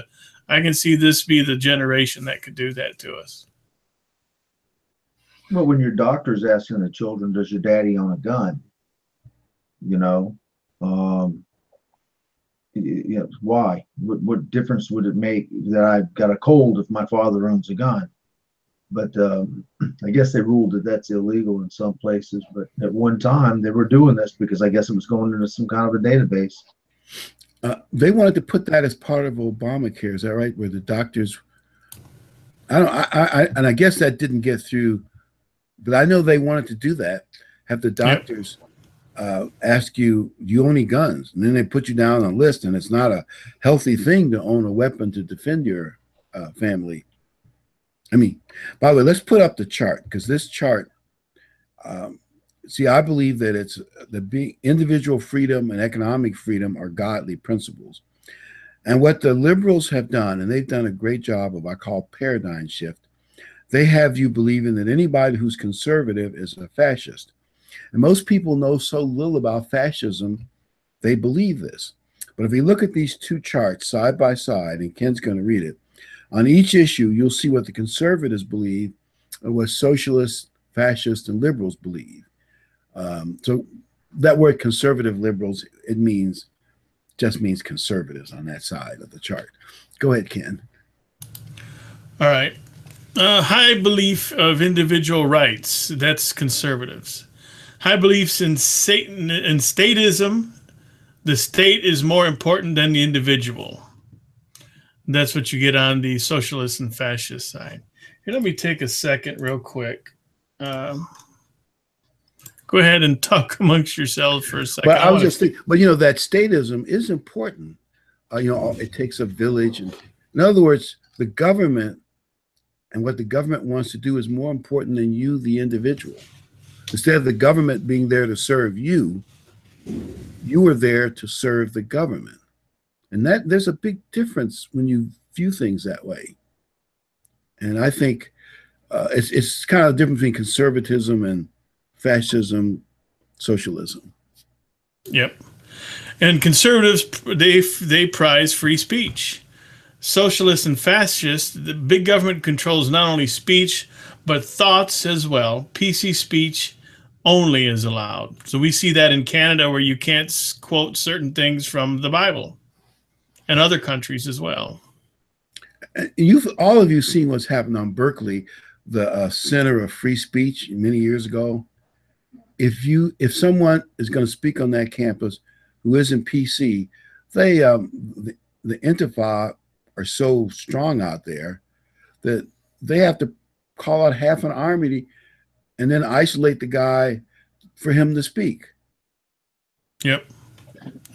S1: I can see this be the generation that could do that to us.
S2: Well, when your doctor's asking the children, does your daddy own a gun? You know, why? What difference would it make that I've got a cold if my father owns a gun? But I guess they ruled that that's illegal in some places. But at one time, they were doing this because I guess it was going into some kind of a database.
S3: They wanted to put that as part of Obamacare. Is that right? Where the doctors, and I guess that didn't get through. But I know they wanted to do that. Have the doctors ask you, do you own any guns? And then they put you down on a list, and it's not a healthy thing to own a weapon to defend your family. I mean, by the way, let's put up the chart, because this chart, see, I believe that it's individual freedom and economic freedom are godly principles. And what the liberals have done, and they've done a great job of, I call paradigm shift, they have you believing that anybody who's conservative is a fascist. And most people know so little about fascism, they believe this. But if you look at these two charts side by side, and Ken's going to read it, on each issue, you'll see what the conservatives believe and what socialists, fascists, and liberals believe. So that word conservative liberals, just means conservatives on that side of the chart. Go ahead, Ken.
S1: All right. High belief of individual rights. That's conservatives. High beliefs in Satan and statism. The state is more important than the individual. That's what you get on the socialist and fascist side. Here, let me take a second real quick. Go ahead and talk amongst yourselves for a second.
S3: But I was just thinking, but that statism is important. It takes a village. And in other words, the government and what the government wants to do is more important than you, the individual. Instead of the government being there to serve you, you are there to serve the government. And there's a big difference when you view things that way. And I think it's kind of the difference between conservatism and fascism, socialism.
S1: Yep. And conservatives, they prize free speech. Socialists and fascists, the big government controls not only speech, but thoughts as well. PC speech only is allowed. So we see that in Canada, where you can't quote certain things from the Bible, and other countries as well.
S3: All of you seen what's happened on Berkeley, the Center of Free Speech many years ago. If someone is going to speak on that campus who isn't PC, the Intifada are so strong out there that they have to call out half an army and then isolate the guy for him to speak.
S1: Yep.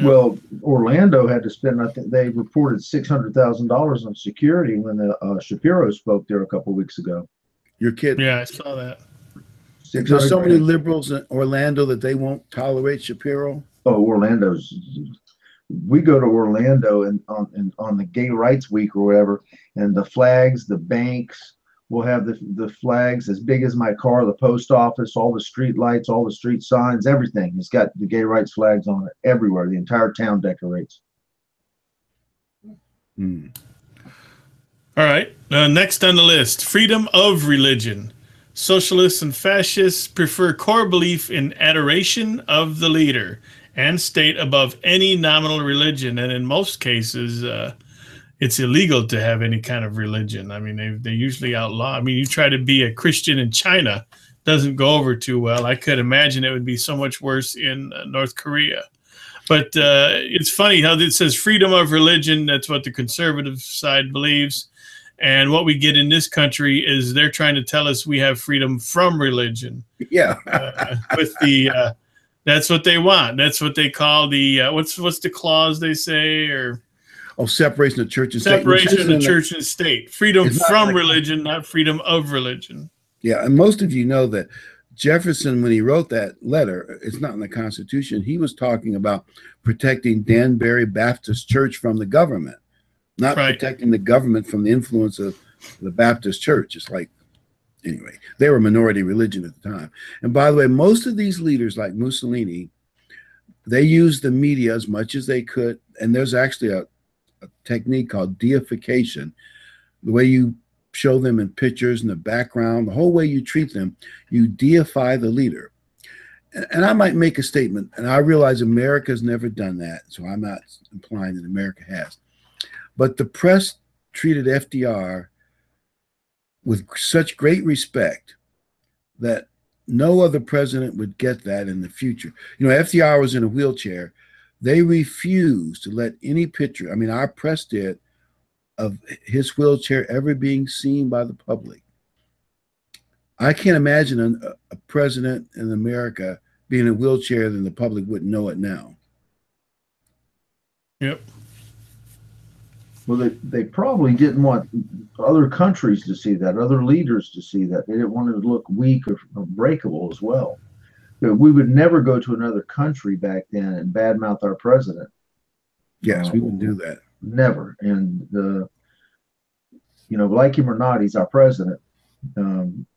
S2: Well, Orlando had to spend, I think they reported $600,000 on security when Shapiro spoke there a couple of weeks ago.
S3: You're kidding.
S1: Yeah, I saw that.
S3: There's so many liberals in Orlando that they won't tolerate Shapiro.
S2: Oh, we go to Orlando and on the Gay Rights Week or whatever, and the flags, the banks will have the flags as big as my car, the post office, all the street lights, all the street signs, everything. It's got the gay rights flags on it everywhere. The entire town decorates.
S1: All right. Next on the list, freedom of religion. Socialists and fascists prefer core belief in adoration of the leader and state above any nominal religion. And in most cases, it's illegal to have any kind of religion. I mean, they usually outlaw. I mean, you try to be a Christian in China, doesn't go over too well. I could imagine it would be so much worse in North Korea. But it's funny how it says freedom of religion. That's what the conservative side believes. And what we get in this country is they're trying to tell us we have freedom from religion.
S3: Yeah.
S1: That's what they want. That's what they call the what's the clause they say, or
S3: separation of church and state.
S1: Separation of church and state. Freedom from religion, not freedom of religion.
S3: Yeah, and most of you know that Jefferson, when he wrote that letter, it's not in the Constitution. He was talking about protecting Danbury Baptist Church from the government, not protecting the government from the influence of the Baptist Church. It's like, anyway, they were a minority religion at the time. And by the way, most of these leaders, like Mussolini, they used the media as much as they could. And there's actually a technique called deification. The way you show them in pictures in the background, the whole way you treat them, you deify the leader. And I might make a statement, and I realize America's never done that, so I'm not implying that America has. But the press treated FDR with such great respect that no other president would get that in the future. You know, FDR was in a wheelchair. They refused to let any picture, I mean, our press did, of his wheelchair ever being seen by the public. I can't imagine a president in America being in a wheelchair and the public wouldn't know it now.
S1: Yep.
S2: Well, they probably didn't want other countries to see that, other leaders to see that. They didn't want it to look weak or breakable as well. But we would never go to another country back then and badmouth our president.
S3: Yes, we wouldn't do that.
S2: Never. And, like him or not, he's our president.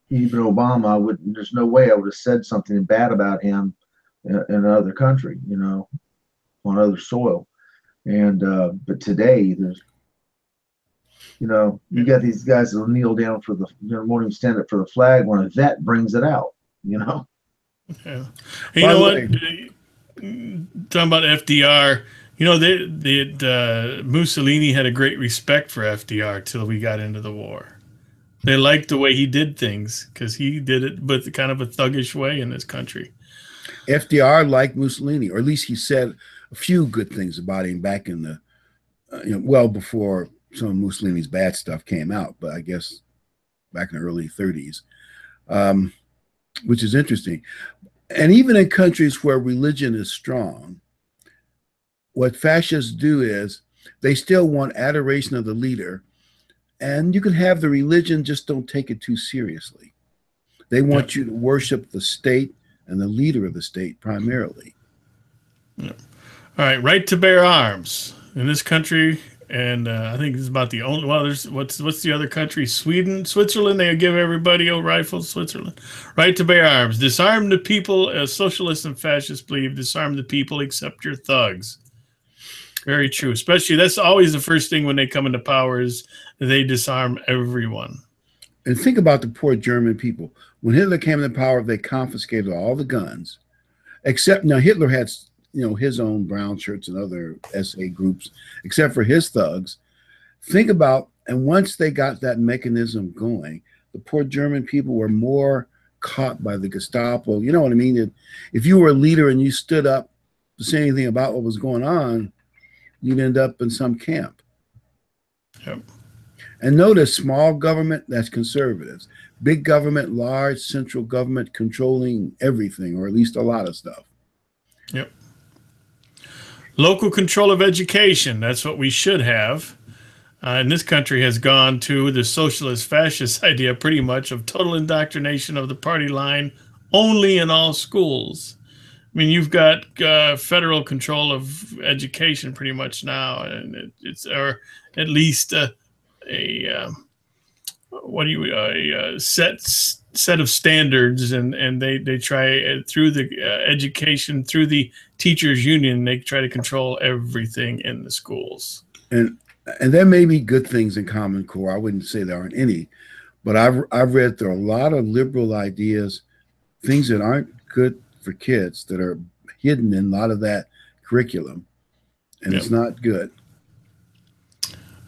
S2: Even Obama, there's no way I would have said something bad about him in another country, on other soil. And but today there's, you got these guys that'll kneel down for the, won't even stand up for the flag when a vet brings it out.
S1: Yeah. And you
S3: By
S1: know
S3: the
S1: what?
S3: way,
S1: Talking about FDR, Mussolini had a great respect for FDR till we got into the war. They liked the way he did things because he did it with kind of a thuggish way in this country.
S3: FDR liked Mussolini, or at least he said a few good things about him back in the, well before some of Mussolini's bad stuff came out, but I guess back in the early 30s, which is interesting. And even in countries where religion is strong, what fascists do is they still want adoration of the leader, and you can have the religion, just don't take it too seriously. They want you to worship the state and the leader of the state primarily.
S1: All right, right to bear arms in this country, and I think it's about the only. Well, there's what's the other country? Sweden, Switzerland. They give everybody rifles. Switzerland, right to bear arms. Disarm the people. As socialists and fascists believe, disarm the people except your thugs. Very true. Especially that's always the first thing when they come into power is they disarm everyone.
S3: And think about the poor German people. When Hitler came into power, they confiscated all the guns, except now Hitler had, his own brown shirts and other SA groups, except for his thugs. Think about, and once they got that mechanism going, the poor German people were more caught by the Gestapo. You know what I mean? If you were a leader and you stood up to say anything about what was going on, you'd end up in some camp.
S1: Yep.
S3: And notice small government, that's conservatives. Big government, large central government controlling everything, or at least a lot of stuff.
S1: Yep. Local control of education. That's what we should have. And this country has gone to the socialist fascist idea pretty much of total indoctrination of the party line only in all schools. I mean, you've got federal control of education pretty much now, and it's or at least a set of standards, and they try through the education, through the teachers union, they try to control everything in the schools.
S3: And there may be good things in Common Core. I wouldn't say there aren't any, but I've read there are a lot of liberal ideas, things that aren't good for kids that are hidden in a lot of that curriculum, and it's not good.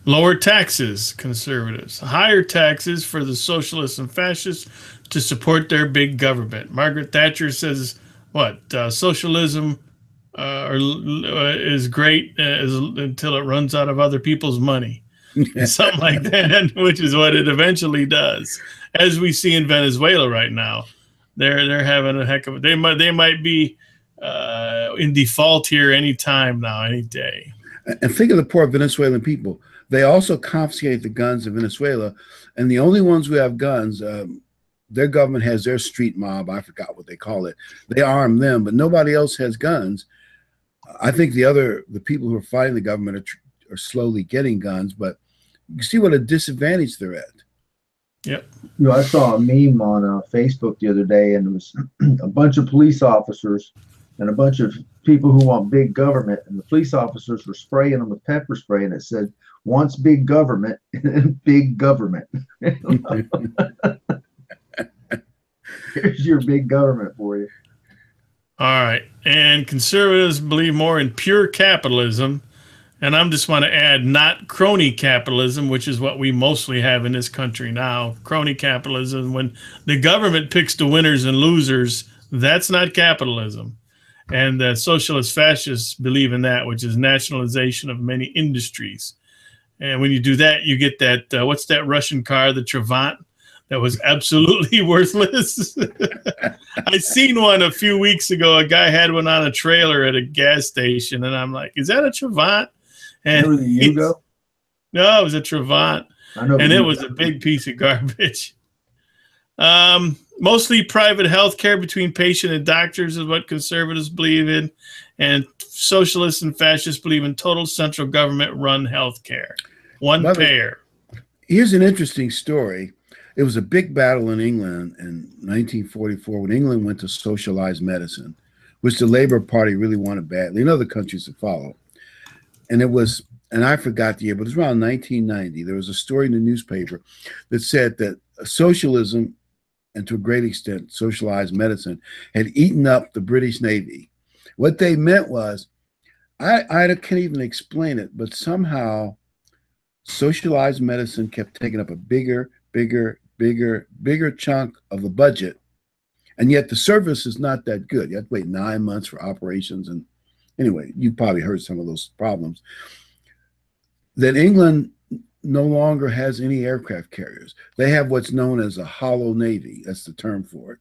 S1: Lower taxes, conservatives. Higher taxes for the socialists and fascists to support their big government. Margaret Thatcher says, socialism is great until it runs out of other people's money. Something like that, which is what it eventually does. As we see in Venezuela right now, they're having a heck of a. They might be in default here any time now, any day.
S3: And think of the poor Venezuelan people. They also confiscate the guns in Venezuela, and the only ones who have guns, their government has their street mob. I forgot what they call it. They arm them, but nobody else has guns. I think the people who are fighting the government are slowly getting guns, but you see what a disadvantage they're at.
S1: Yep.
S2: I saw a meme on Facebook the other day, and it was a bunch of police officers and a bunch of people who want big government, and the police officers were spraying them with pepper spray, and it said, "Wants big government, big government." Here's your big government for you.
S1: All right. And conservatives believe more in pure capitalism. And I just want to add, not crony capitalism, which is what we mostly have in this country now. Crony capitalism, when the government picks the winners and losers, that's not capitalism. And the socialist fascists believe in that, which is nationalization of many industries. And when you do that, you get that, what's that Russian car, the Trabant, that was absolutely worthless. I seen one a few weeks ago. A guy had one on a trailer at a gas station, and I'm like, is that a Trabant? And
S2: remember the Yugo?
S1: No, it was a Trabant, and it was a big piece of garbage. Mostly private health care between patient and doctors is what conservatives believe in, and socialists and fascists believe in total central government-run health care. One payer.
S3: Here's an interesting story. It was a big battle in England in 1944 when England went to socialized medicine, which the Labour Party really wanted badly, and other countries that followed. And it was, and I forgot the year, but it was around 1990. There was a story in the newspaper that said that socialism, and to a great extent, socialized medicine, had eaten up the British Navy. What they meant was, I can't even explain it, but somehow socialized medicine kept taking up a bigger chunk of the budget. And yet the service is not that good. You have to wait 9 months for operations. And anyway, you probably heard some of those problems. That England no longer has any aircraft carriers. They have what's known as a hollow navy. That's the term for it.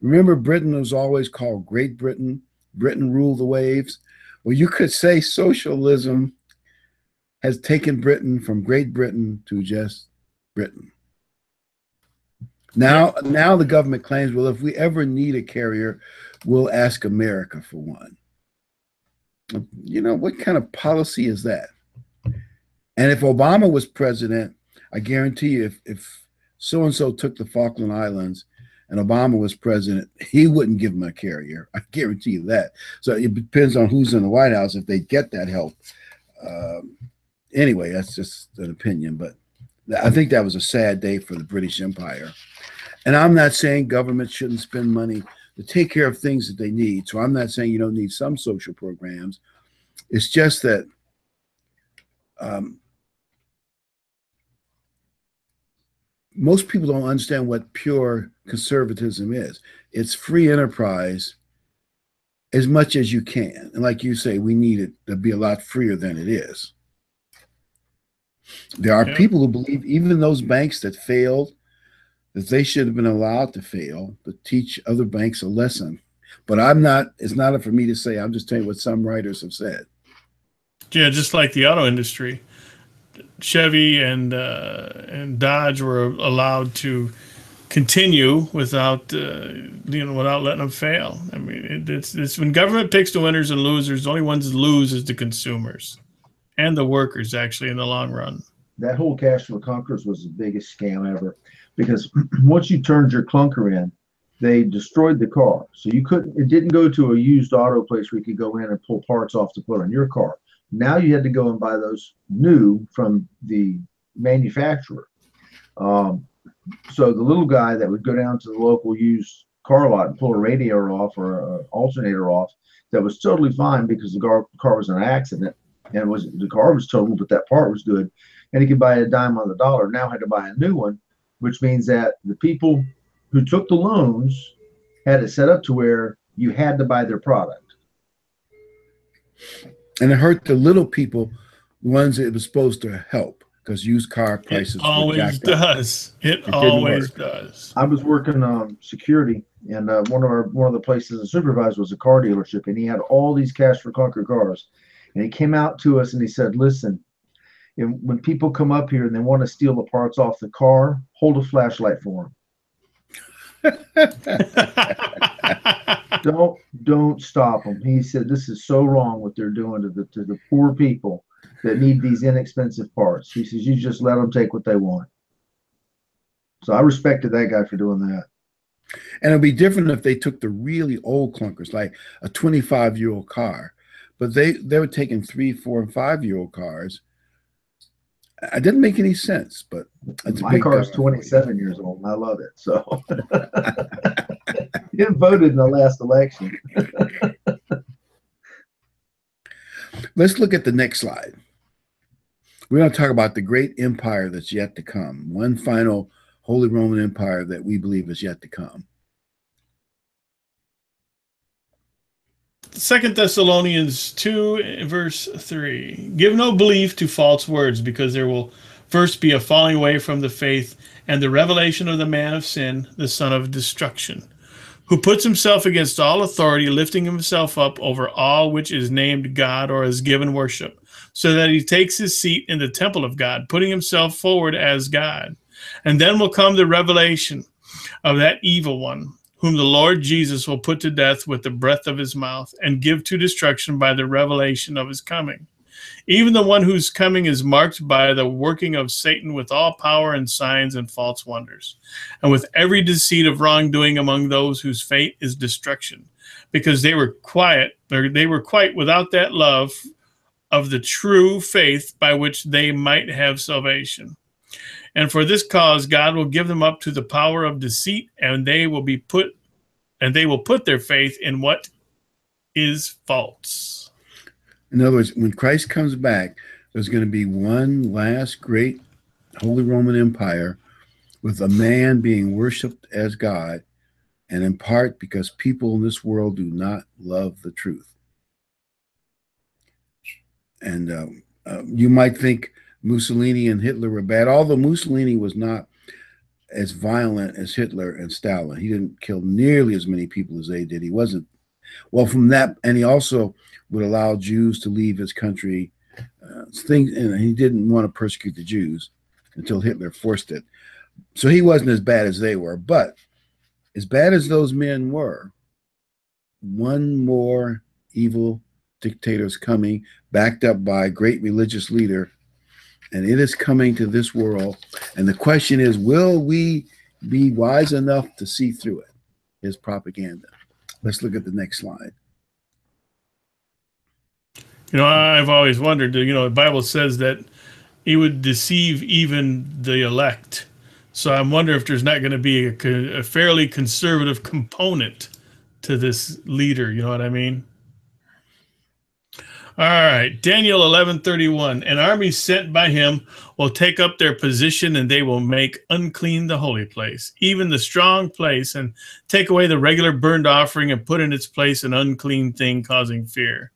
S3: Remember, Britain was always called Great Britain. Britain ruled the waves. Well, you could say socialism has taken Britain from Great Britain to just Britain. Now the government claims, well, if we ever need a carrier, we'll ask America for one. You know, what kind of policy is that? And if Obama was president, I guarantee you, if so-and-so took the Falkland Islands and Obama was president, he wouldn't give him a carrier. I guarantee you that. So it depends on who's in the White House if they get that help. Anyway, that's just an opinion, but I think that was a sad day for the British Empire. And I'm not saying government shouldn't spend money to take care of things that they need. So I'm not saying you don't need some social programs. It's just that most people don't understand what pure conservatism is. It's free enterprise as much as you can. And like you say, we need it to be a lot freer than it is. There are people who believe even those banks that failed, that they should have been allowed to fail to teach other banks a lesson. But it's not for me to say. I'm just telling you what some writers have said.
S1: Yeah, just like the auto industry. Chevy and Dodge were allowed to continue without without letting them fail. I mean, it's when government picks the winners and losers, the only ones that lose is the consumers and the workers, actually, in the long run.
S2: That whole cash for clunkers was the biggest scam ever, because once you turned your clunker in, they destroyed the car. So it didn't go to a used auto place where you could go in and pull parts off to put on your car. Now you had to go and buy those new from the manufacturer. So the little guy that would go down to the local used car lot and pull a radiator off or an alternator off, that was totally fine because the car was in an accident and the car was totaled, but that part was good, and he could buy a dime on the dollar. Now had to buy a new one, which means that the people who took the loans had it set up to where you had to buy their product.
S3: And it hurt the little people, ones that it was supposed to help, because used car prices were jacked up.
S1: It always does.
S2: I was working security, and one of the places I supervised was a car dealership, and he had all these cash for clunker cars. And he came out to us and he said, "Listen, when people come up here and they want to steal the parts off the car, hold a flashlight for them." Don't stop them. He said, "This is so wrong what they're doing to the poor people that need these inexpensive parts." He says, "You just let them take what they want." So I respected that guy for doing that.
S3: And it'd be different if they took the really old clunkers, like a 25-year-old car. But they were taking 3, 4, and 5-year-old cars. It didn't make any sense, but
S2: my car is 27 years old, and I love it. So it voted in the last election.
S3: Let's look at the next slide. We're going to talk about the great empire that's yet to come. One final Holy Roman Empire that we believe is yet to come.
S1: 2 Thessalonians 2, verse 3. Give no belief to false words, because there will first be a falling away from the faith and the revelation of the man of sin, the son of destruction, who puts himself against all authority, lifting himself up over all which is named God or is given worship, so that he takes his seat in the temple of God, putting himself forward as God. And then will come the revelation of that evil one, whom the Lord Jesus will put to death with the breath of his mouth, and give to destruction by the revelation of his coming. Even the one whose coming is marked by the working of Satan with all power and signs and false wonders, and with every deceit of wrongdoing among those whose fate is destruction, because they were quite without that love of the true faith by which they might have salvation. And for this cause God will give them up to the power of deceit, and they will put their faith in what is false.
S3: In other words, when Christ comes back, there's going to be one last great Holy Roman Empire with a man being worshipped as God, and in part because people in this world do not love the truth. And you might think Mussolini and Hitler were bad, although Mussolini was not as violent as Hitler and Stalin. He didn't kill nearly as many people as they did. He wasn't, well, from that, and he also would allow Jews to leave his country. And he didn't want to persecute the Jews until Hitler forced it. So he wasn't as bad as they were. But as bad as those men were, one more evil dictator is coming, backed up by a great religious leader, and it is coming to this world. And the question is, will we be wise enough to see through it, his propaganda? Let's look at the next slide.
S1: You know, I've always wondered, you know, the Bible says that he would deceive even the elect. So I'm wondering if there's not going to be a fairly conservative component to this leader. You know what I mean? All right, Daniel 11:31. An army sent by him will take up their position, and they will make unclean the holy place, even the strong place, and take away the regular burnt offering and put in its place an unclean thing, causing fear.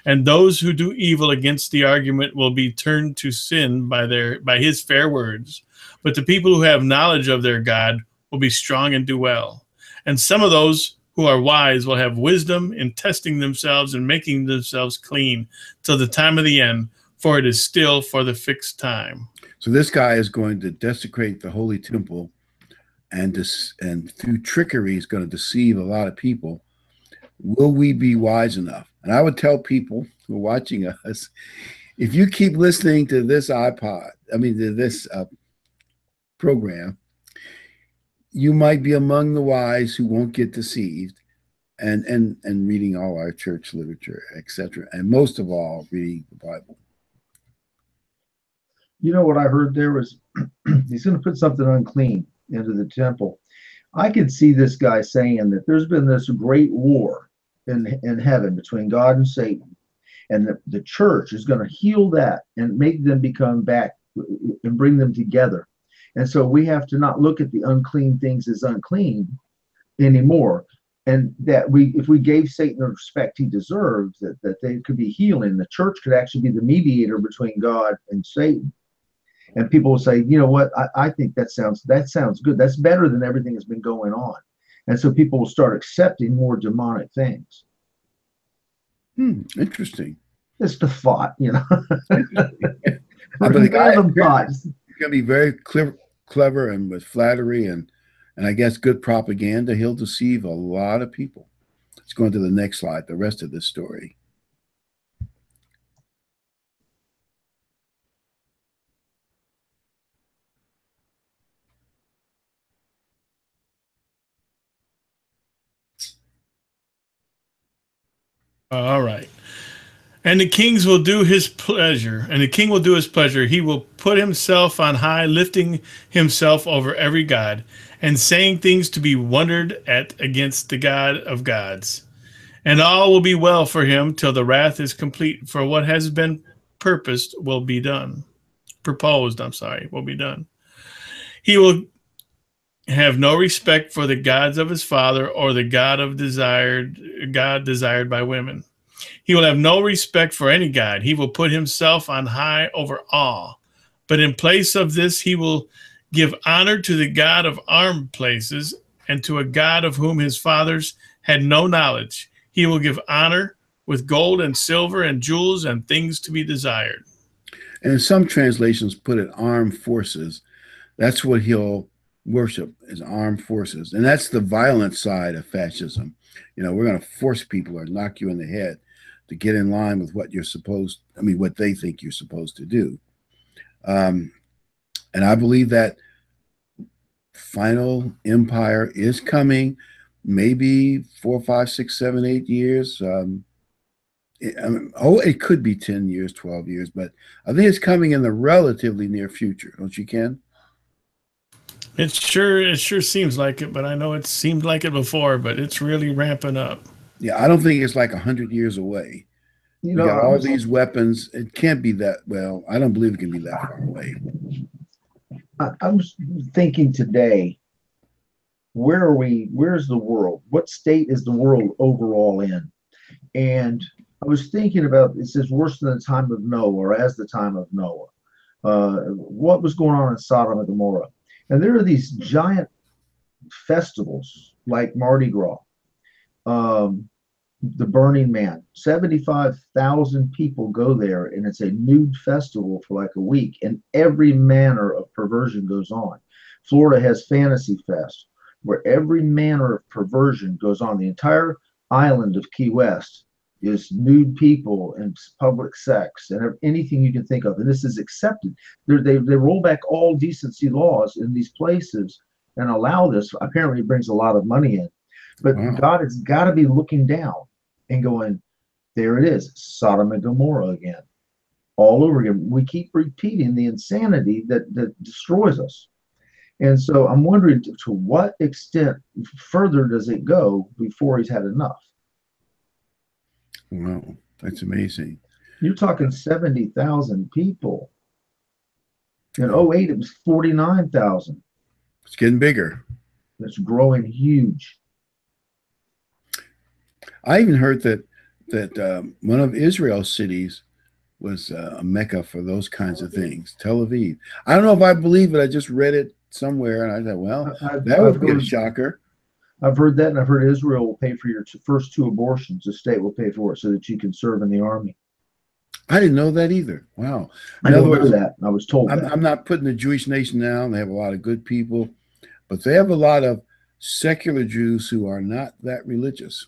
S1: And those who do evil against the argument will be turned to sin by his fair words. But the people who have knowledge of their God will be strong and do well. And some of those who are wise will have wisdom in testing themselves and making themselves clean till the time of the end, for it is still for the fixed time.
S3: So this guy is going to desecrate the holy temple, and through trickery is going to deceive a lot of people. Will we be wise enough? And I would tell people who are watching us, if you keep listening to this to this program, you might be among the wise who won't get deceived, and reading all our church literature, etc., and most of all, reading the Bible.
S2: You know what I heard there was he's going to put something unclean into the temple. I could see this guy saying that there's been this great war in heaven between God and Satan, and the church is going to heal that and make them become back and bring them together. And so we have to not look at the unclean things as unclean anymore, and that if we gave Satan the respect he deserves, that they could be healing. The church could actually be the mediator between God and Satan. And people will say, you know what, I think that sounds good. That's better than everything that's been going on. And so people will start accepting more demonic things.
S3: Interesting.
S2: It's the thought, you know.
S3: But the guy is going to be very clever and with flattery and I guess good propaganda. He'll deceive a lot of people. Let's go on to the next slide, the rest of this story.
S1: All right. And the kings will do his pleasure, and the king will do his pleasure. He will put himself on high, lifting himself over every god, and saying things to be wondered at against the God of gods. And all will be well for him till the wrath is complete, for what has been proposed will be done. He will have no respect for the gods of his father or the God desired by women. He will have no respect for any god. He will put himself on high over all. But in place of this, he will give honor to the God of armed places and to a God of whom his fathers had no knowledge. He will give honor with gold and silver and jewels and things to be desired.
S3: And in some translations put it armed forces. That's what he'll worship, is armed forces. And that's the violent side of fascism. You know, we're going to force people or knock you in the head to get in line with what what they think you're supposed to do. And I believe that final empire is coming, maybe 4, 5, 6, 7, 8 years. It could be 10 years, 12 years, but I think it's coming in the relatively near future. Don't you, Ken?
S1: It sure seems like it, but I know it seemed like it before, but it's really ramping up.
S3: Yeah, I don't think it's like 100 years away.
S2: You
S3: We
S2: know,
S3: got all these weapons. It can't be that, well, I don't believe it can be that far away.
S2: I was thinking today, where are we? Where's the world? What state is the world overall in? And I was thinking about, it says worse than the time of Noah, or as the time of Noah. What was going on in Sodom and Gomorrah? And there are these giant festivals like Mardi Gras, the Burning Man. 75,000 people go there, and it's a nude festival for like a week, and every manner of perversion goes on. Florida has Fantasy Fest, where every manner of perversion goes on. The entire island of Key West is nude people and public sex and anything you can think of. And this is accepted. They roll back all decency laws in these places and allow this. Apparently, it brings a lot of money in. But
S3: Wow.
S2: God has got to be looking down and going, there it is, Sodom and Gomorrah again, all over again. We keep repeating the insanity that destroys us. And so I'm wondering to what extent further does it go before he's had enough?
S3: Wow, that's amazing.
S2: You're talking 70,000 people. In 08, it was 49,000.
S3: It's getting bigger.
S2: It's growing huge.
S3: I even heard that one of Israel's cities was a mecca for those kinds of things, Tel Aviv. I don't know if I believe it. I just read it somewhere, and I thought, well, that would be a shocker.
S2: I've heard that, and I've heard Israel will pay for your first 2 abortions. The state will pay for it so that you can serve in the army.
S3: I didn't know that either. Wow.
S2: I didn't know that. I was told that.
S3: I'm not putting the Jewish nation down. They have a lot of good people, but they have a lot of secular Jews who are not that religious,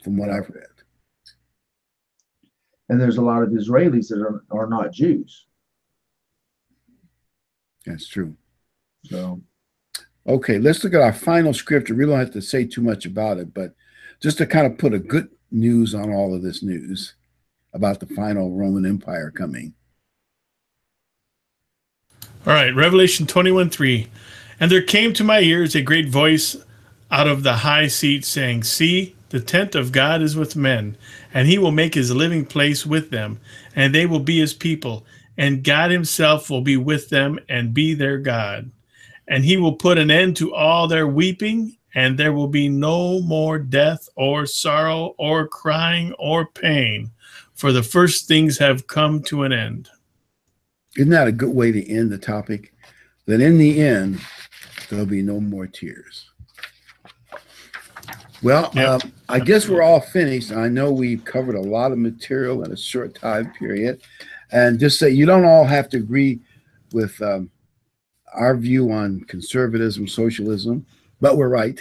S3: from what I've read.
S2: And there's a lot of Israelis that are not Jews.
S3: That's true.
S2: So,
S3: okay, let's look at our final scripture. We don't have to say too much about it, but just to kind of put a good news on all of this news about the final Roman Empire coming.
S1: All right, Revelation 21:3. And there came to my ears a great voice out of the high seat saying, see, the tent of God is with men, and he will make his living place with them, and they will be his people, and God himself will be with them and be their God. And he will put an end to all their weeping, and there will be no more death or sorrow or crying or pain, for the first things have come to an end.
S3: Isn't that a good way to end the topic? That in the end, there'll be no more tears. Well,
S1: Yep.
S3: I guess we're all finished. I know we've covered a lot of material in a short time period. And just say you don't all have to agree with our view on conservatism, socialism, but we're right.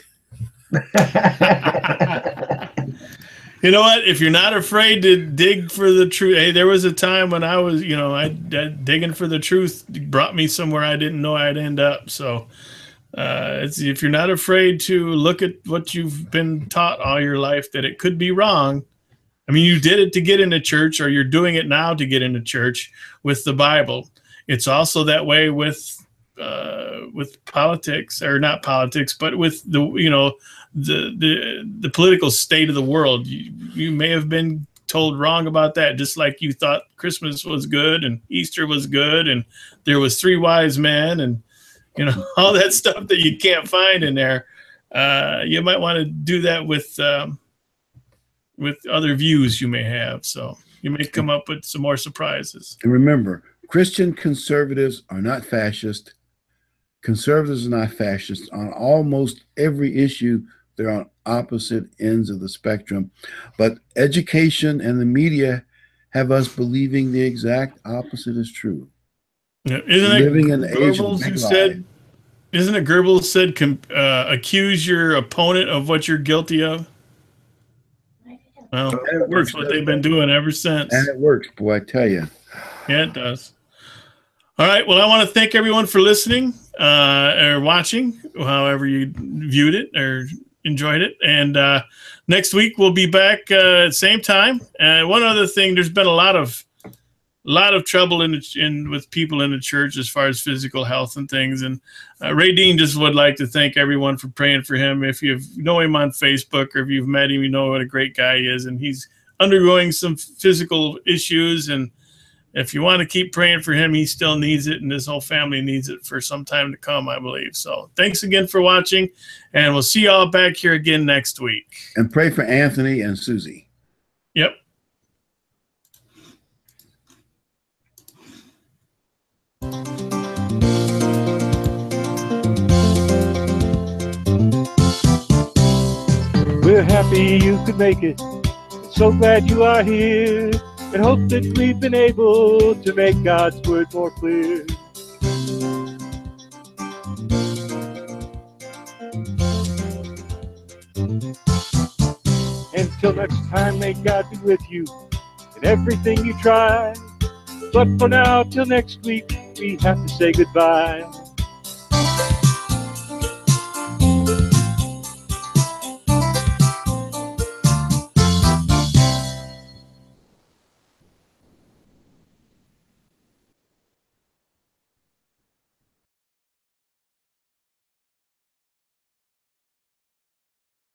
S1: You know what? If you're not afraid to dig for the truth, hey, there was a time when I was, digging for the truth brought me somewhere I didn't know I'd end up. So if you're not afraid to look at what you've been taught all your life, that it could be wrong. I mean, you did it to get into church, or you're doing it now to get into church with the Bible. It's also that way with politics, or not politics, but with the political state of the world. You may have been told wrong about that, just like you thought Christmas was good and Easter was good and there was 3 wise men and all that stuff that you can't find in there. You might want to do that with other views you may have, so you may come up with some more surprises.
S3: And remember, Christian conservatives are not fascist. Conservatives are not fascist. On almost every issue, they're on opposite ends of the spectrum. But education and the media have us believing the exact opposite is true.
S1: Yeah. Isn't
S3: Living
S1: it
S3: in the age of
S1: Goebbels who
S3: Nikolai.
S1: said? Isn't it Goebbels said, accuse your opponent of what you're guilty of? Well,
S3: And it works.
S1: that's what they've been doing ever since.
S3: And it works, boy, I tell you.
S1: Yeah, it does. All right. Well, I want to thank everyone for listening or watching, however you viewed it or enjoyed it. And next week we'll be back same time. One other thing, there's been a lot of trouble with people in the church as far as physical health and things. And Ray Dean just would like to thank everyone for praying for him. If you know him on Facebook or if you've met him, you know what a great guy he is. And he's undergoing some physical issues. And if you want to keep praying for him, he still needs it. And his whole family needs it for some time to come, I believe. So thanks again for watching. And we'll see y'all back here again next week.
S3: And pray for Anthony and Susie.
S1: Yep.
S5: We're happy you could make it. So glad you are here, and hope that we've been able to make God's word more clear. Until next time, may God be with you in everything you try. But for now, till next week, we have to say goodbye.